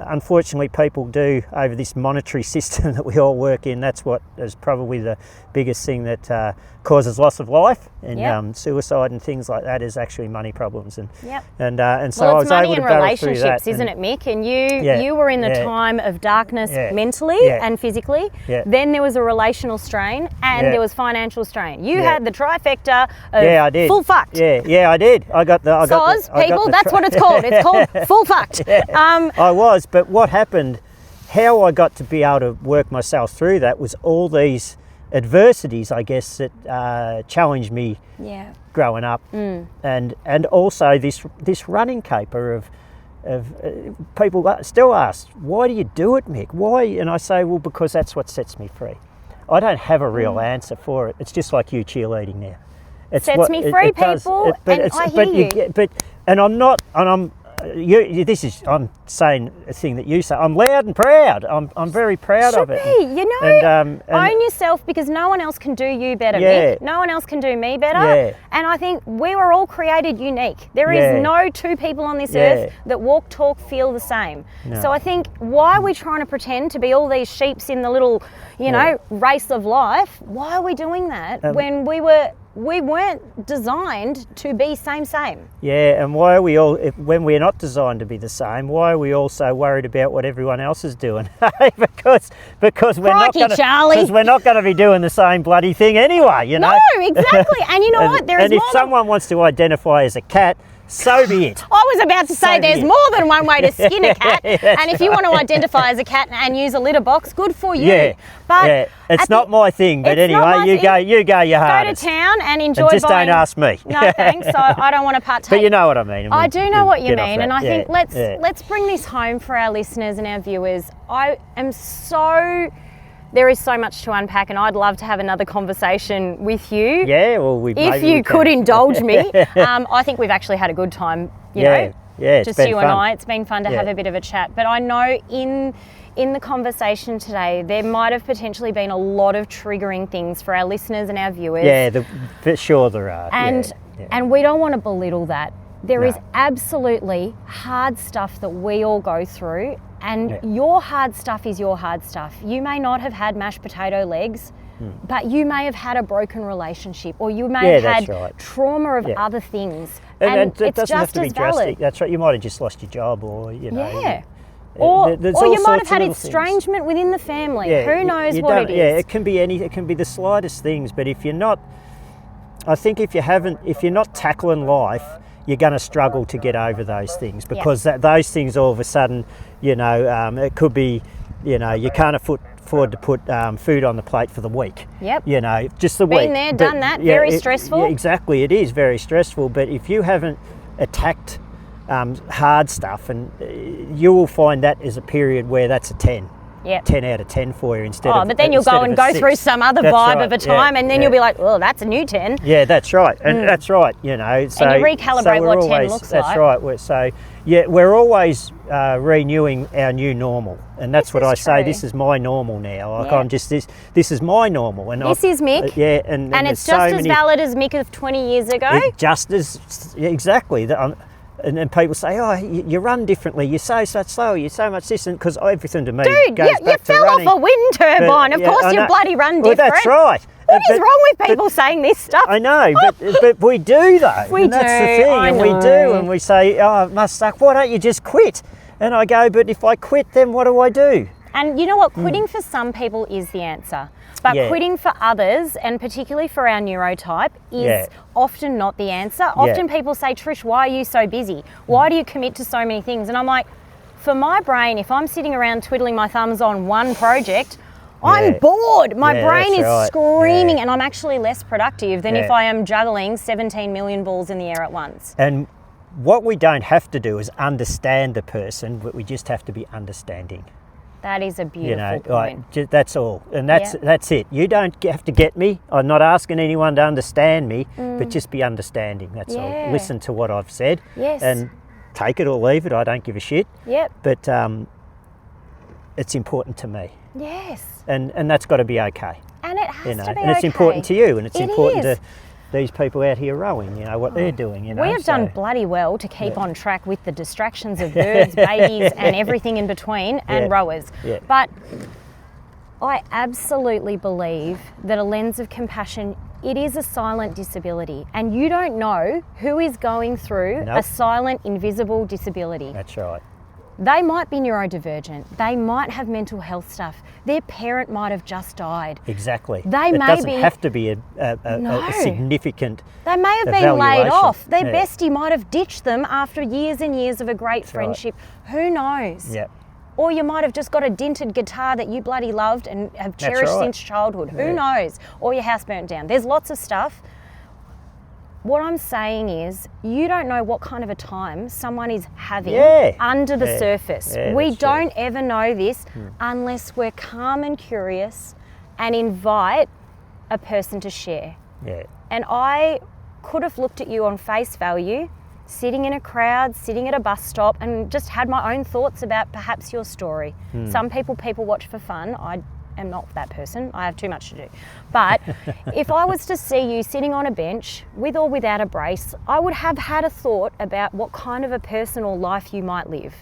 Unfortunately, people do over this monetary system that we all work in. That's what is probably the biggest thing that causes loss of life, and suicide and things like that is actually money problems. And and so well, I was able to battle through that. Relationships, isn't it, Mick? And you were in the time of darkness mentally and physically. Yeah. Then there was a relational strain, and there was financial strain. You had the trifecta of I did. full fucked. Yeah, I did. I got the. That's what it's called. It's called full fucked. I was, but what happened? How I got to be able to work myself through that was all these adversities, I guess, that challenged me growing up, and also this running caper of people still ask, why do you do it, Mick? Why? And I say, well, because that's what sets me free. I don't have a real answer for it. It's just like you cheerleading now. It sets me free, people, and I hear you. I'm saying a thing that you say. I'm loud and proud. I'm very proud of it. You know, own yourself, because no one else can do you better, Mick. No one else can do me better. And I think we were all created unique. There is no 2 people on this earth that walk, talk, feel the same. No. So I think, why are we trying to pretend to be all these sheeps in the little, race of life? Why are we doing that when we weren't designed to be same? Yeah, and why are we all, when we're not designed to be the same, why are we all so worried about what everyone else is doing? because we're not going to be doing the same bloody thing anyway, you know? No, exactly. And you know what? If someone wants to identify as a cat, so be it. I was about to say there's more than one way to skin a cat, and if you want to identify as a cat and use a litter box, good for you. But it's not my thing. But anyway, you go your hardest. Go to town and enjoy. And just don't ask me. No thanks. So I don't want to partake. But you know what I mean. I do know what you mean, and I think let's bring this home for our listeners and our viewers. There is so much to unpack, and I'd love to have another conversation with you. Yeah, well, if you could indulge me. I think we've actually had a good time, you know. Yeah, just you and I. It's been fun to have a bit of a chat. But I know in the conversation today, there might have potentially been a lot of triggering things for our listeners and our viewers. Yeah, for sure there are. And we don't want to belittle that. There is absolutely hard stuff that we all go through, and your hard stuff is your hard stuff. You may not have had mashed potato legs, but you may have had a broken relationship, or you may have had trauma of other things, and it it's doesn't just have to be as valid. drastic. That's right. You might have just lost your job, or you know. Or you might have had estrangement within the family. Who knows what it is? Yeah, it can be anything. It can be the slightest things. But if you're not, I think if you're not tackling life, you're going to struggle to get over those things, because those things all of a sudden, it could be, you can't afford to put food on the plate for the week. Yep. Just the week. Been there, done that. Very stressful. Yeah, exactly. It is very stressful. But if you haven't attacked hard stuff, and you will find that is a period where that's a 10. Yep. 10 out of 10 for you instead of. But then you'll go through some other vibe of a time, and then you'll be like, well, that's a new 10. Yeah, that's right. And that's right, So, and you recalibrate what 10 looks like. That's right. We're always renewing our new normal. And that's what I say, this is my normal now. Like I'm just this is my normal. And this is Mick. And it's just as valid as Mick of 20 years ago. Exactly. And then people say, you run differently, you're so slow, you're so much distant, because everything to me goes back to running. You fell off a wind turbine. Of course you bloody run different. Well, that's right. What is wrong with people saying this stuff? I know, but we do though. We do. That's the thing, we do, and we say, it must suck, why don't you just quit? And I go, but if I quit, then what do I do? And you know what, quitting for some people is the answer. But quitting for others, and particularly for our neurotype, is often not the answer. Often people say, Trish, why are you so busy? Why do you commit to so many things? And I'm like, for my brain, if I'm sitting around twiddling my thumbs on one project, I'm bored. My brain is screaming, and I'm actually less productive than if I am juggling 17 million balls in the air at once. And what we don't have to do is understand the person, but we just have to be understanding. That is a beautiful point. That's all. And that's it. You don't have to get me. I'm not asking anyone to understand me, but just be understanding. That's all. Listen to what I've said. Yes. And take it or leave it. I don't give a shit. Yep. But it's important to me. Yes. And that's got to be okay. And it has to be and it's okay. important to you, and it's important is. to these people out here rowing, what they're doing, We have done bloody well to keep on track with the distractions of birds, babies, and everything in between, and rowers. Yeah. But I absolutely believe that a lens of compassion, it is a silent disability, and you don't know who is going through a silent, invisible disability. That's right. They might be neurodivergent. They might have mental health stuff. Their parent might have just died. Exactly. It doesn't have to be a significant They may have been laid off. Their bestie might have ditched them after years and years of a great friendship. Right. Who knows? Yep. Or you might have just got a dented guitar that you bloody loved and have cherished since childhood. Who knows? Or your house burnt down. There's lots of stuff. What I'm saying is, you don't know what kind of a time someone is having under the surface. We don't ever know this unless we're calm and curious and invite a person to share. Yeah. And I could have looked at you on face value, sitting in a crowd, sitting at a bus stop, and just had my own thoughts about perhaps your story. Some people watch for fun. I am not that person. I have too much to do. But if I was to see you sitting on a bench with or without a brace, I would have had a thought about what kind of a personal life you might live.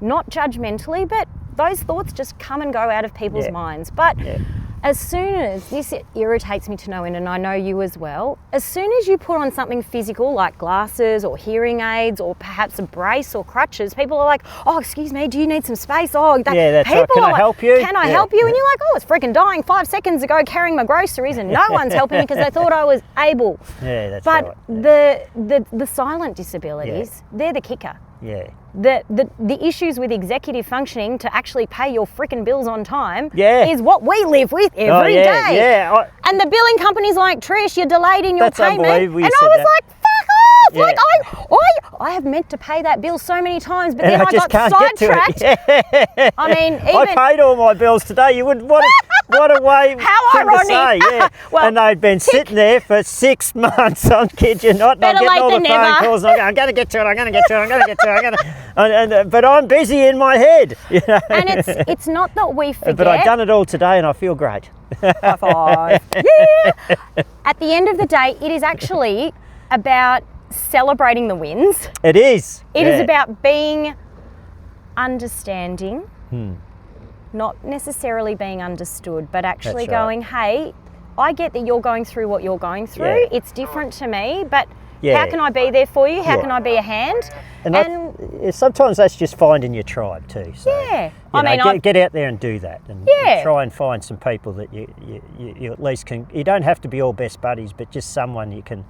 Not judgmentally, but those thoughts just come and go out of people's minds. But as soon as this irritates me to no end, and I know you as well, as soon as you put on something physical like glasses or hearing aids or perhaps a brace or crutches, people are like, oh, excuse me, do you need some space? Oh, that's right. Can I help you? Can I help you? And you're like, oh, I was freaking dying 5 seconds ago carrying my groceries and no one's helping me because they thought I was able. Yeah, that's right. But the silent disabilities, they're the kicker. Yeah. The issues with executive functioning to actually pay your frickin' bills on time is what we live with every day. Yeah. And the billing company's like, Trish, you're delayed in your payment. Unbelievable. And I was like, fuck off! Yeah. Like I have meant to pay that bill so many times, but then I got sidetracked. I mean, I paid all my bills today. You wouldn't want what a way How ironic. to say, Well, and they'd been sitting there for 6 months. I kid you not. Better I'm getting all the late phone than calls. I'm going to get to it. But I'm busy in my head. And it's not that we forget. But I've done it all today, and I feel great. High five. Yeah. At the end of the day, it is actually about celebrating the wins. It is. It is about being understanding. Not necessarily being understood, but actually going, hey, I get that you're going through what you're going through. Yeah. It's different to me, but how can I be there for you? How can I be a hand? And sometimes that's just finding your tribe too. So, get out there and do that, and try and find some people that you at least can. You don't have to be all best buddies, but just someone you can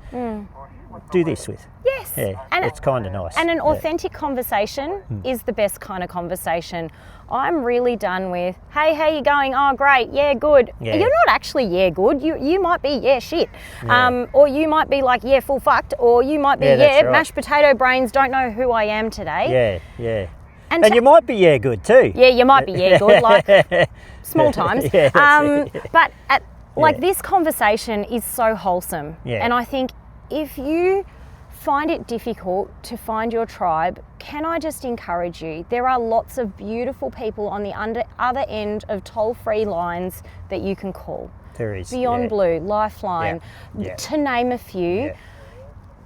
do this with. Yes. Yeah, and it's kind of nice. And an authentic conversation is the best kind of conversation. I'm really done with, hey, how you going? Oh, great. Yeah, good. Yeah. You're not actually, good. You might be, shit. Yeah. Or you might be like, full fucked. Or you might be, right. Mashed potato brains, don't know who I am today. Yeah. And you might be, good too. Yeah, you might be, good. Like, small times. But this conversation is so wholesome. Yeah. And I think if you find it difficult to find your tribe, can I just encourage you? There are lots of beautiful people on the other end of toll-free lines that you can call. There is. Beyond Blue, Lifeline, to name a few. Yeah.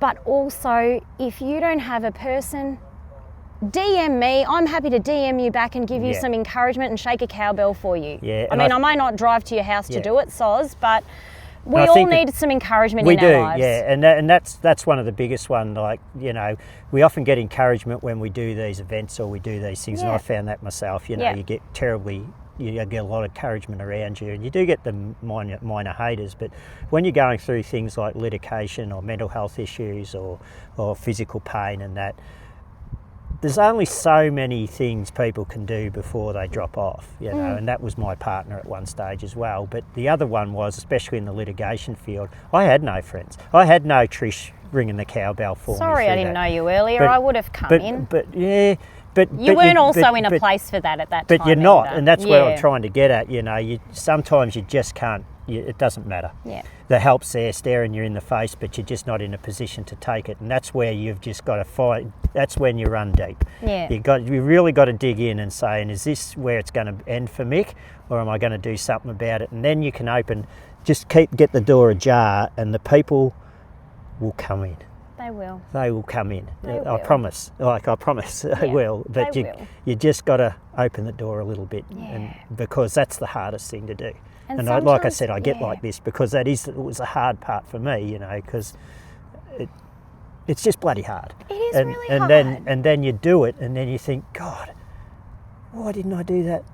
But also, if you don't have a person, DM me. I'm happy to DM you back and give you some encouragement and shake a cowbell for you. Yeah. I mean, I may not drive to your house to do it, soz, but we all need some encouragement in our lives. And that's one of the biggest ones. Like, we often get encouragement when we do these events or we do these things, and I found that myself. You get you get a lot of encouragement around you, and you do get the minor haters. But when you're going through things like litigation or mental health issues or physical pain and that, there's only so many things people can do before they drop off, and that was my partner at one stage as well. But the other one was, especially in the litigation field, I had no friends. I had no Trish ringing the cowbell for me. Sorry, I didn't know you earlier. I would have come in. But you weren't also in a place for that at that time. But you're not, either. and that's what I'm trying to get at. Sometimes you just can't it doesn't matter. Yeah. The help's there, staring you in the face, but you're just not in a position to take it, and that's where you've just got to find. That's when you run deep. Yeah. You really got to dig in and say, and is this where it's going to end for Mick, or am I going to do something about it? And then you can get the door ajar, and the people will come in. They will. They will come in. They I will. promise. I promise they will. But you just got to open the door a little bit, and because that's the hardest thing to do. And like I said, I get like this because it was a hard part for me, because it's just bloody hard. It is really hard. And then you do it, and then you think, God, why didn't I do that?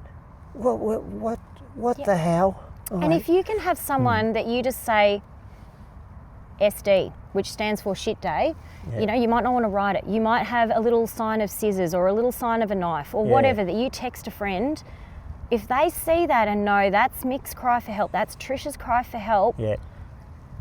What the hell? And if you can have someone that you just say, SD, which stands for shit day, you might not want to write it. You might have a little sign of scissors or a little sign of a knife or whatever that you text a friend. If they see that and know that's Mick's cry for help, that's Trish's cry for help,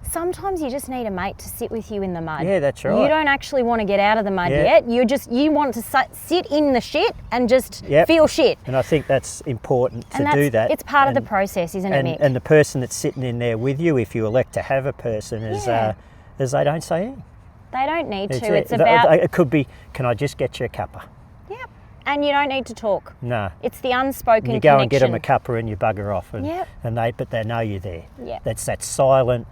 sometimes you just need a mate to sit with you in the mud. Yeah, that's right. You don't actually want to get out of the mud yet. You want to sit in the shit and just feel shit. And I think that's important to do that. It's part of the process, isn't it, Mick? And the person that's sitting in there with you, if you elect to have a person, is they don't say anything. They don't need to. It's about... It could be, can I just get you a cuppa? Yep. And you don't need to talk. No. It's the unspoken You go connection. and get them a cuppa and you bugger off. But they know you're there. Yeah. That's that silent...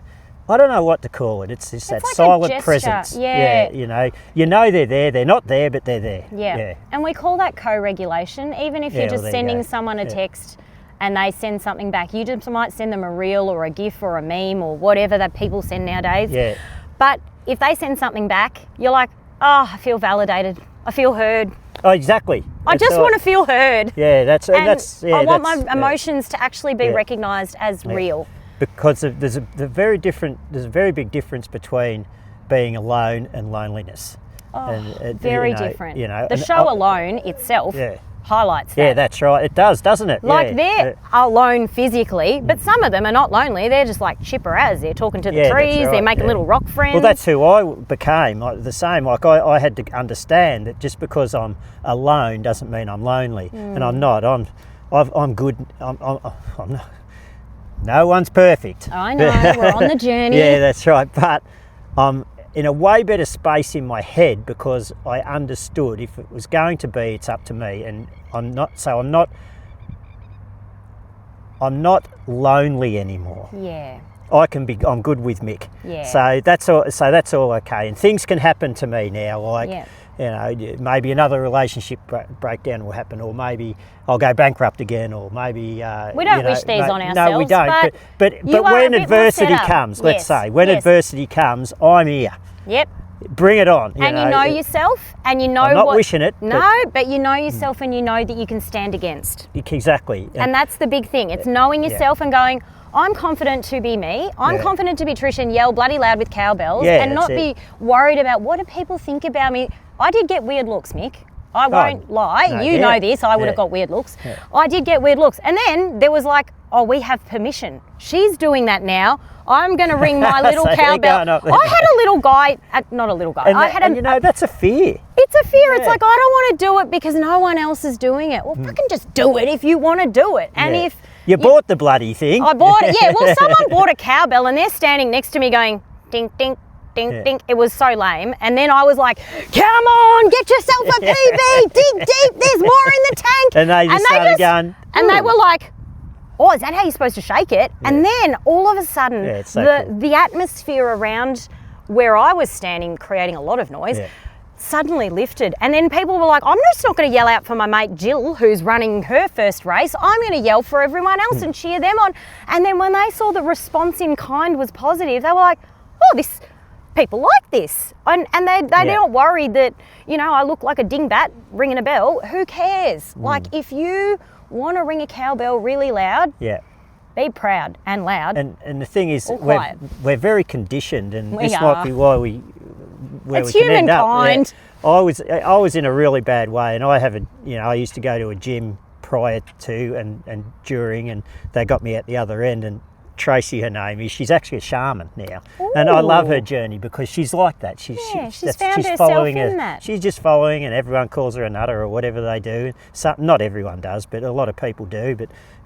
I don't know what to call it. It's that like silent presence. Yeah. You know they're there. They're not there, but they're there. Yeah. And we call that co-regulation. Even if you're just sending someone a text and they send something back, you just might send them a reel or a GIF or a meme or whatever that people send nowadays. Yeah. But if they send something back, you're like, oh, I feel validated. I feel heard. Oh, exactly. I just want to feel heard. Yeah, I want my emotions to actually be recognised as real. Because there's a very big difference between being alone and loneliness. Oh, very different. The show and alone itself highlights that. Yeah, that's right. It does, doesn't it? Like they're alone physically, but some of them are not lonely. They're just like chipper as. They're talking to the trees. Right, they're making little rock friends. Well, that's who I became. The same. Like I had to understand that just because I'm alone doesn't mean I'm lonely, and I'm not. I'm good. I'm not. No one's perfect. I know, we're on the journey. Yeah, that's right. But I'm in a way better space in my head because I understood if it was going to be, it's up to me. And I'm not lonely anymore. Yeah. I'm good with Mick. Yeah. So that's all okay. And things can happen to me now, like maybe another relationship breakdown will happen, or maybe I'll go bankrupt again, or maybe we don't wish these on ourselves. No, we don't. But when adversity comes, let's say when adversity comes, I'm here. Yep. Bring it on. You know yourself, and you know I'm not wishing it. But you know yourself, and you know that you can stand against. Exactly. And that's the big thing. It's knowing yourself and going, I'm confident to be me. I'm confident to be Trish and yell bloody loud with cowbells and not be worried about what do people think about me. I did get weird looks, Mick. I won't lie. No, you know this. I would have got weird looks. Yeah. I did get weird looks. And then there was like, oh, we have permission. She's doing that now. I'm going to ring my little cowbell. I had a little guy, not a little guy. And that's a fear. It's a fear. Yeah. It's like, I don't want to do it because no one else is doing it. Well, fucking just do it if you want to do it. And if you bought the bloody thing. I bought it. Yeah. Well, someone bought a cowbell and they're standing next to me going, dink, dink. Ding, ding. It was so lame. And then I was like, come on, get yourself a PB, dig deep, there's more in the tank. And they just started going, and they were like, oh, is that how you're supposed to shake it? Yeah. And then all of a sudden, the atmosphere around where I was standing, creating a lot of noise, suddenly lifted. And then people were like, I'm just not going to yell out for my mate Jill, who's running her first race. I'm going to yell for everyone else and cheer them on. And then when they saw the response in kind was positive, they were like, oh, people like this, and they're not worried that, I look like a dingbat ringing a bell. Who cares? Like, if you want to ring a cowbell really loud, be proud and loud. And the thing is, we're very conditioned, and might be why it's humankind. I was in a really bad way, and I used to go to a gym prior to and during, and they got me at the other end, and Tracy, her name is. She's actually a shaman now. Ooh. And I love her journey because she's like that. She's found herself in that. She's just following, and everyone calls her a nutter or whatever they do. Not everyone does, but a lot of people do.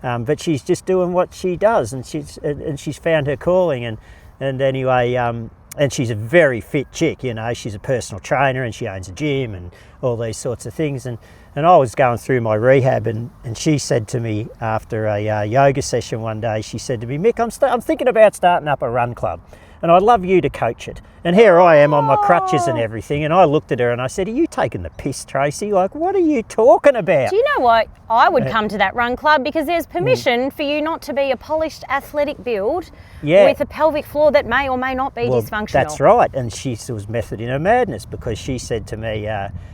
But she's just doing what she does, and she's found her calling. And anyway, and she's a very fit chick. You know, she's a personal trainer and she owns a gym and all these sorts of things. And I was going through my rehab, and she said to me after a yoga session one day, she said to me, Mick, I'm thinking about starting up a run club, and I'd love you to coach it. And here I am on my crutches and everything, and I looked at her and I said, are you taking the piss, Tracy? Like, what are you talking about? Do you know what? I would come to that run club because there's permission for you not to be a polished athletic build with a pelvic floor that may or may not be dysfunctional. That's right. And she was method in her madness, because she said to me,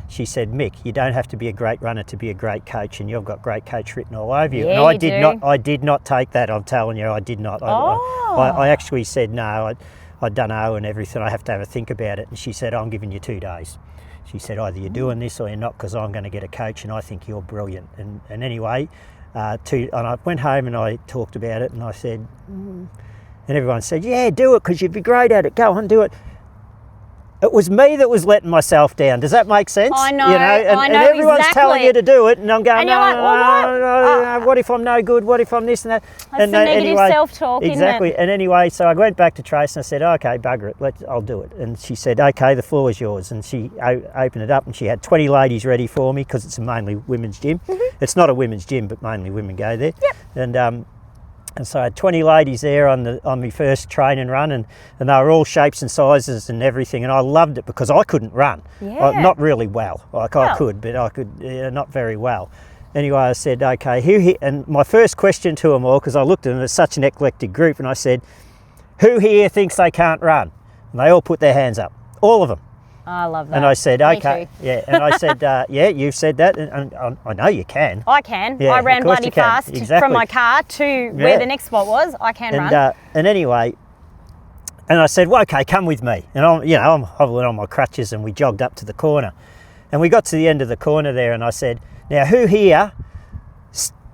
she said, Mick, you don't have to be a great runner to be a great coach, and you've got great coach written all over you. Yeah, and I did not take that. I'm telling you, I did not. I actually said, no, I don't know and everything. I have to have a think about it. And she said, I'm giving you 2 days. She said, either you're doing this or you're not, because I'm going to get a coach and I think you're brilliant. And anyway, and I went home and I talked about it, and I said, and everyone said, yeah, do it because you'd be great at it. Go on, do it. It was me that was letting myself down. Does that make sense? I know, and everyone's exactly. telling you to do it, and I'm going, and you're like, no, what if I'm no good? What if I'm this and that? That's the negative self-talk, exactly. Isn't it? And anyway, so I went back to Trace and I said, okay, bugger it, I'll do it. And she said, okay, the floor is yours. And she opened it up, and she had 20 ladies ready for me, because it's a mainly women's gym. Mm-hmm. It's not a women's gym, but mainly women go there. Yep. And so I had 20 ladies there on my first train and run, and they were all shapes and sizes and everything, and I loved it because I couldn't run. Not really well. I could, but I could not very well. Anyway, I said, okay, and my first question to them all, because I looked at them as such an eclectic group, and I said, who here thinks they can't run? And they all put their hands up, all of them. I love that. And I said, okay, too. yeah. And I said, yeah, you've said that, and I know you can. I can. Yeah, I ran bloody fast from my car to where the next spot was. I can run. And anyway, and I said, well, okay, come with me. And I'm hobbling on my crutches, and we jogged up to the corner, and we got to the end of the corner there, and I said, now who here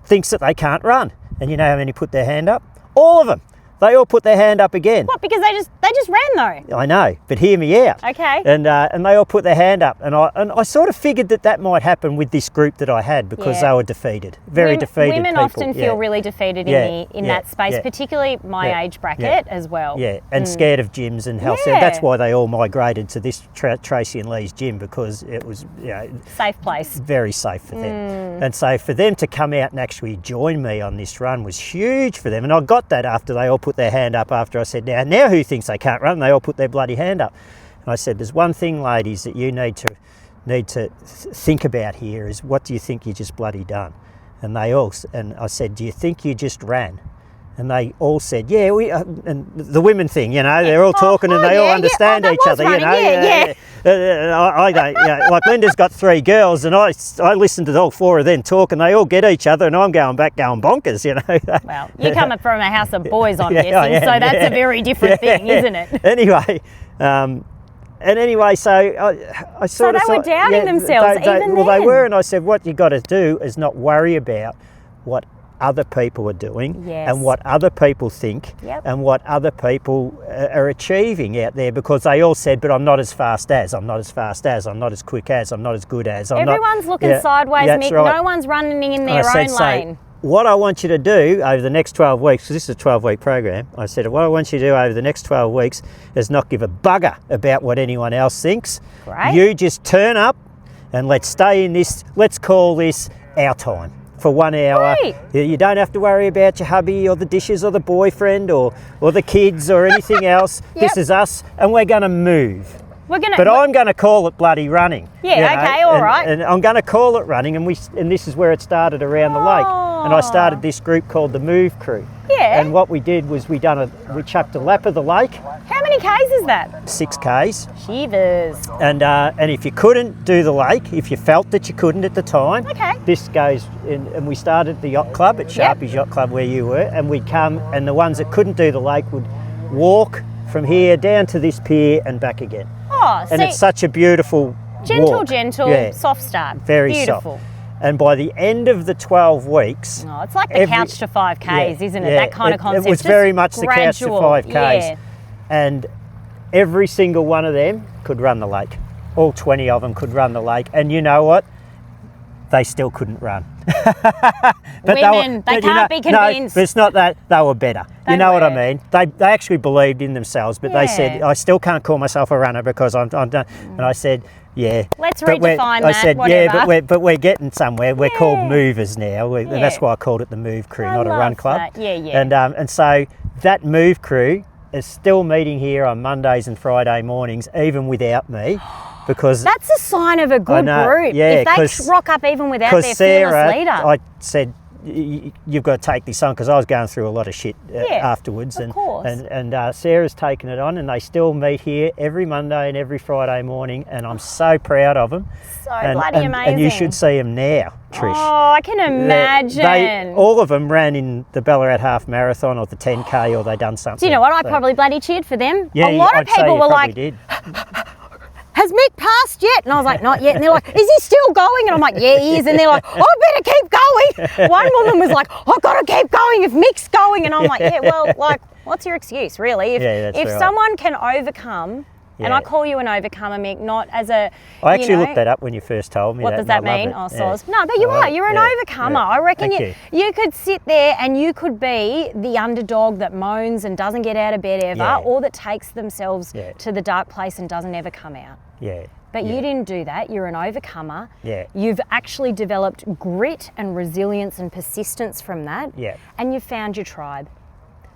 thinks that they can't run? And you know how many put their hand up? All of them. They all put their hand up again. What? Because they just ran though. I know, but hear me out. Okay. And they all put their hand up, and I sort of figured that might happen with this group that I had, because they were defeated, very defeated. Women people. often feel really defeated in that space, particularly my age bracket as well. Yeah, and scared of gyms and health. Yeah. That's why they all migrated to this Tracy and Lee's gym, because it was safe place, very safe for them. And so for them to come out and actually join me on this run was huge for them. And I got that after they all put their hand up, after I said, now who thinks they can't run? And they all put their bloody hand up. And I said, there's one thing, ladies, that you need to think about here, is what do you think you just bloody done? And I said, do you think you just ran? And they all said, yeah, and the women thing, they're all talking and they all understand each other, running, I don't, like Linda's got 3 girls, and I listened to all 4 of them talk, and they all get each other, and I'm going back going bonkers, Well, you're coming from a house of boys, I'm guessing, so that's a very different thing, isn't it? Anyway, so I sort of... So they were doubting themselves even then? Well, they were, and I said, what you got to do is not worry about what other people are doing and what other people think and what other people are achieving out there, because they all said, but I'm not as fast as, I'm not as fast as, I'm not as quick as, I'm not as good as. Everyone's looking sideways, Mick. Right. No one's running in their own lane. What I want you to do over the next 12 weeks, because this is a 12-week program, I said, what I want you to do over the next 12 weeks is not give a bugger about what anyone else thinks. Great. You just turn up and let's stay in this, let's call this our time. For 1 hour. Great. You don't have to worry about your hubby or the dishes or the boyfriend or the kids or anything else. This is us, and we're going to move. I'm going to call it bloody running. Okay, all right. And I'm going to call it running, and this is where it started around the lake. And I started this group called the Move Crew. Yeah. And what we did was we chucked a lap of the lake. How many Ks is that? 6 Ks. Shivers. And if you couldn't do the lake, if you felt that you couldn't at the time, this goes in, and we started at the yacht club at Sharpie's Yacht Club where you were, and we'd come, and the ones that couldn't do the lake would walk from here down to this pier and back again. Oh, and it's such a beautiful gentle, walk. Gentle, soft start. Very beautiful. soft. And by the end of the 12 weeks... Oh, it's like the couch to 5Ks, isn't it? Yeah, that kind of concept. It was very much the couch to 5Ks. Yeah. And every single one of them could run the lake. All 20 of them could run the lake. And you know what? They still couldn't run. Women, they can't be convinced. No, but it's not that. They were better. You know what I mean? They actually believed in themselves, but they said, I still can't call myself a runner because I'm done. And I said, yeah. Let's redefine that, I said, whatever. yeah, but we're getting somewhere. We're called movers now. And that's why I called it the Move Crew, not a run club. That. Yeah. And so that Move Crew is still meeting here on Mondays and Friday mornings, even without me. Because that's a sign of a good group. Yeah, if they rock up even without their fearless leader. I said, you've got to take this on, because I was going through a lot of shit afterwards. Of course. And Sarah's taken it on, and they still meet here every Monday and every Friday morning, and I'm so proud of them. So bloody amazing. And you should see them now, Trish. Oh, I can imagine. All of them ran in the Ballarat Half Marathon or the 10K, or they done something. Do you know what? I probably bloody cheered for them. Yeah, a lot of people were like, did. has Mick passed yet? And I was like, not yet. And they're like, is he still going? And I'm like, yeah, he is. And they're like, I better keep going. One woman was like, I've got to keep going if Mick's going. And I'm like, yeah, well, like, what's your excuse, really? If someone can overcome, and I call you an overcomer, Mick, not as a... I actually looked that up when you first told me what that. What does that mean? Oh, soz. No, but you are. You're an overcomer. I reckon you could sit there and you could be the underdog that moans and doesn't get out of bed ever, or that takes themselves to the dark place and doesn't ever come out. Yeah. But you didn't do that. You're an overcomer. Yeah. You've actually developed grit and resilience and persistence from that. Yeah. And you've found your tribe.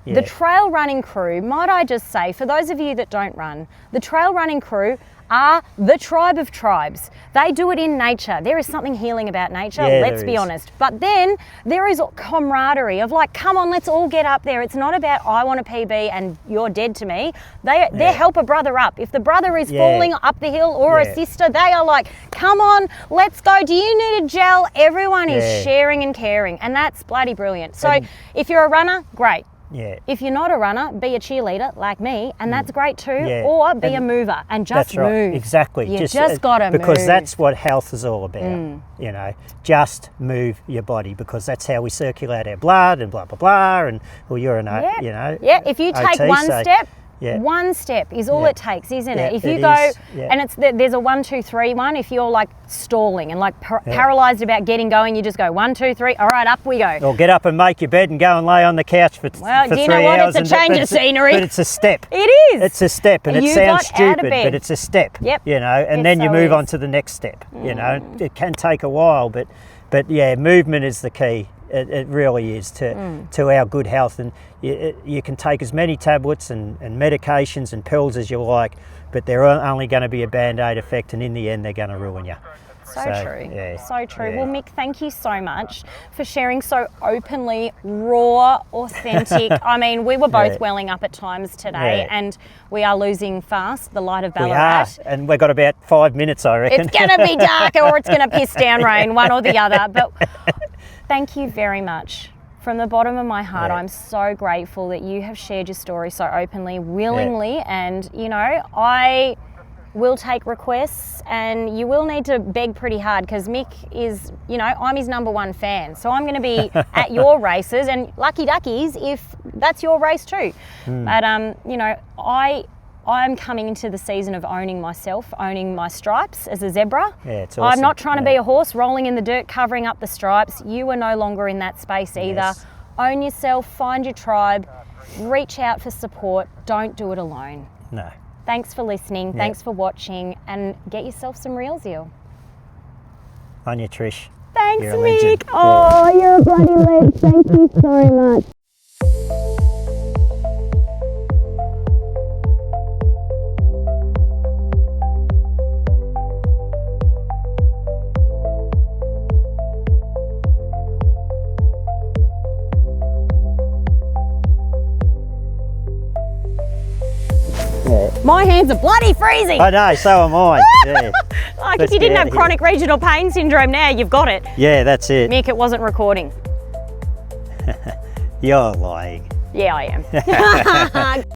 Yeah. The trail running crew, might I just say, for those of you that don't run, the trail running crew are the tribe of tribes. They do it in nature. There is something healing about nature, let's be honest. But then there is camaraderie of like, come on, let's all get up there. It's not about I want a PB and you're dead to me. They help a brother up. If the brother is falling up the hill or a sister, they are like, come on, let's go. Do you need a gel? Everyone is sharing and caring, and that's bloody brilliant. So if you're a runner, great. Yeah. If you're not a runner, be a cheerleader like me, and that's great too. Yeah. Or be a mover and just move. Right. Exactly. You just got to move. Because that's what health is all about. You know, just move your body, because that's how we circulate our blood and blah blah blah. And urinate. You know. Yeah. If you take one step. Yeah. One step is all it takes, isn't it? If you go, and there's a 1, 2, 3 one. If you're like stalling and like paralysed about getting going, you just go 1, 2, 3. All right, up we go. Or get up and make your bed and go and lay on the couch for 3 hours. Well, do you know what? It's a change of scenery. But it's a step. It is. It's a step, and it sounds stupid, but it's a step. Yep. You know, and then you move on to the next step. You know, it can take a while, but yeah, movement is the key. It really is to our good health, and you can take as many tablets and medications and pills as you like, but they're only going to be a band-aid effect, and in the end they're going to ruin you. So true. Yeah. So true. Yeah. Well, Mick, thank you so much for sharing so openly, raw, authentic. I mean, we were both welling up at times today, and we are losing fast the light of Ballarat. We are, and we've got about 5 minutes, I reckon. It's going to be dark or it's going to piss down rain, one or the other. But thank you very much. From the bottom of my heart, I'm so grateful that you have shared your story so openly, willingly, and, you know, I will take requests, and you will need to beg pretty hard, because Mick is, you know, I'm his #1 fan. So I'm going to be at your races, and lucky duckies if that's your race too. But, you know, I'm coming into the season of owning myself, owning my stripes as a zebra. Yeah, it's awesome. I'm not trying to be a horse rolling in the dirt, covering up the stripes. You are no longer in that space either. Yes. Own yourself, find your tribe, reach out for support. Don't do it alone. No. Thanks for listening. Thanks for watching, and get yourself some real Zeal. On you, Trish. Thanks, You're a Mick. legend. Oh, you're a bloody legend. Thank you so much. My hands are bloody freezing. I know, so am I. Yeah. Like if you didn't have chronic regional pain syndrome, now you've got it. Yeah, that's it. Mick, it wasn't recording. You're lying. Yeah, I am.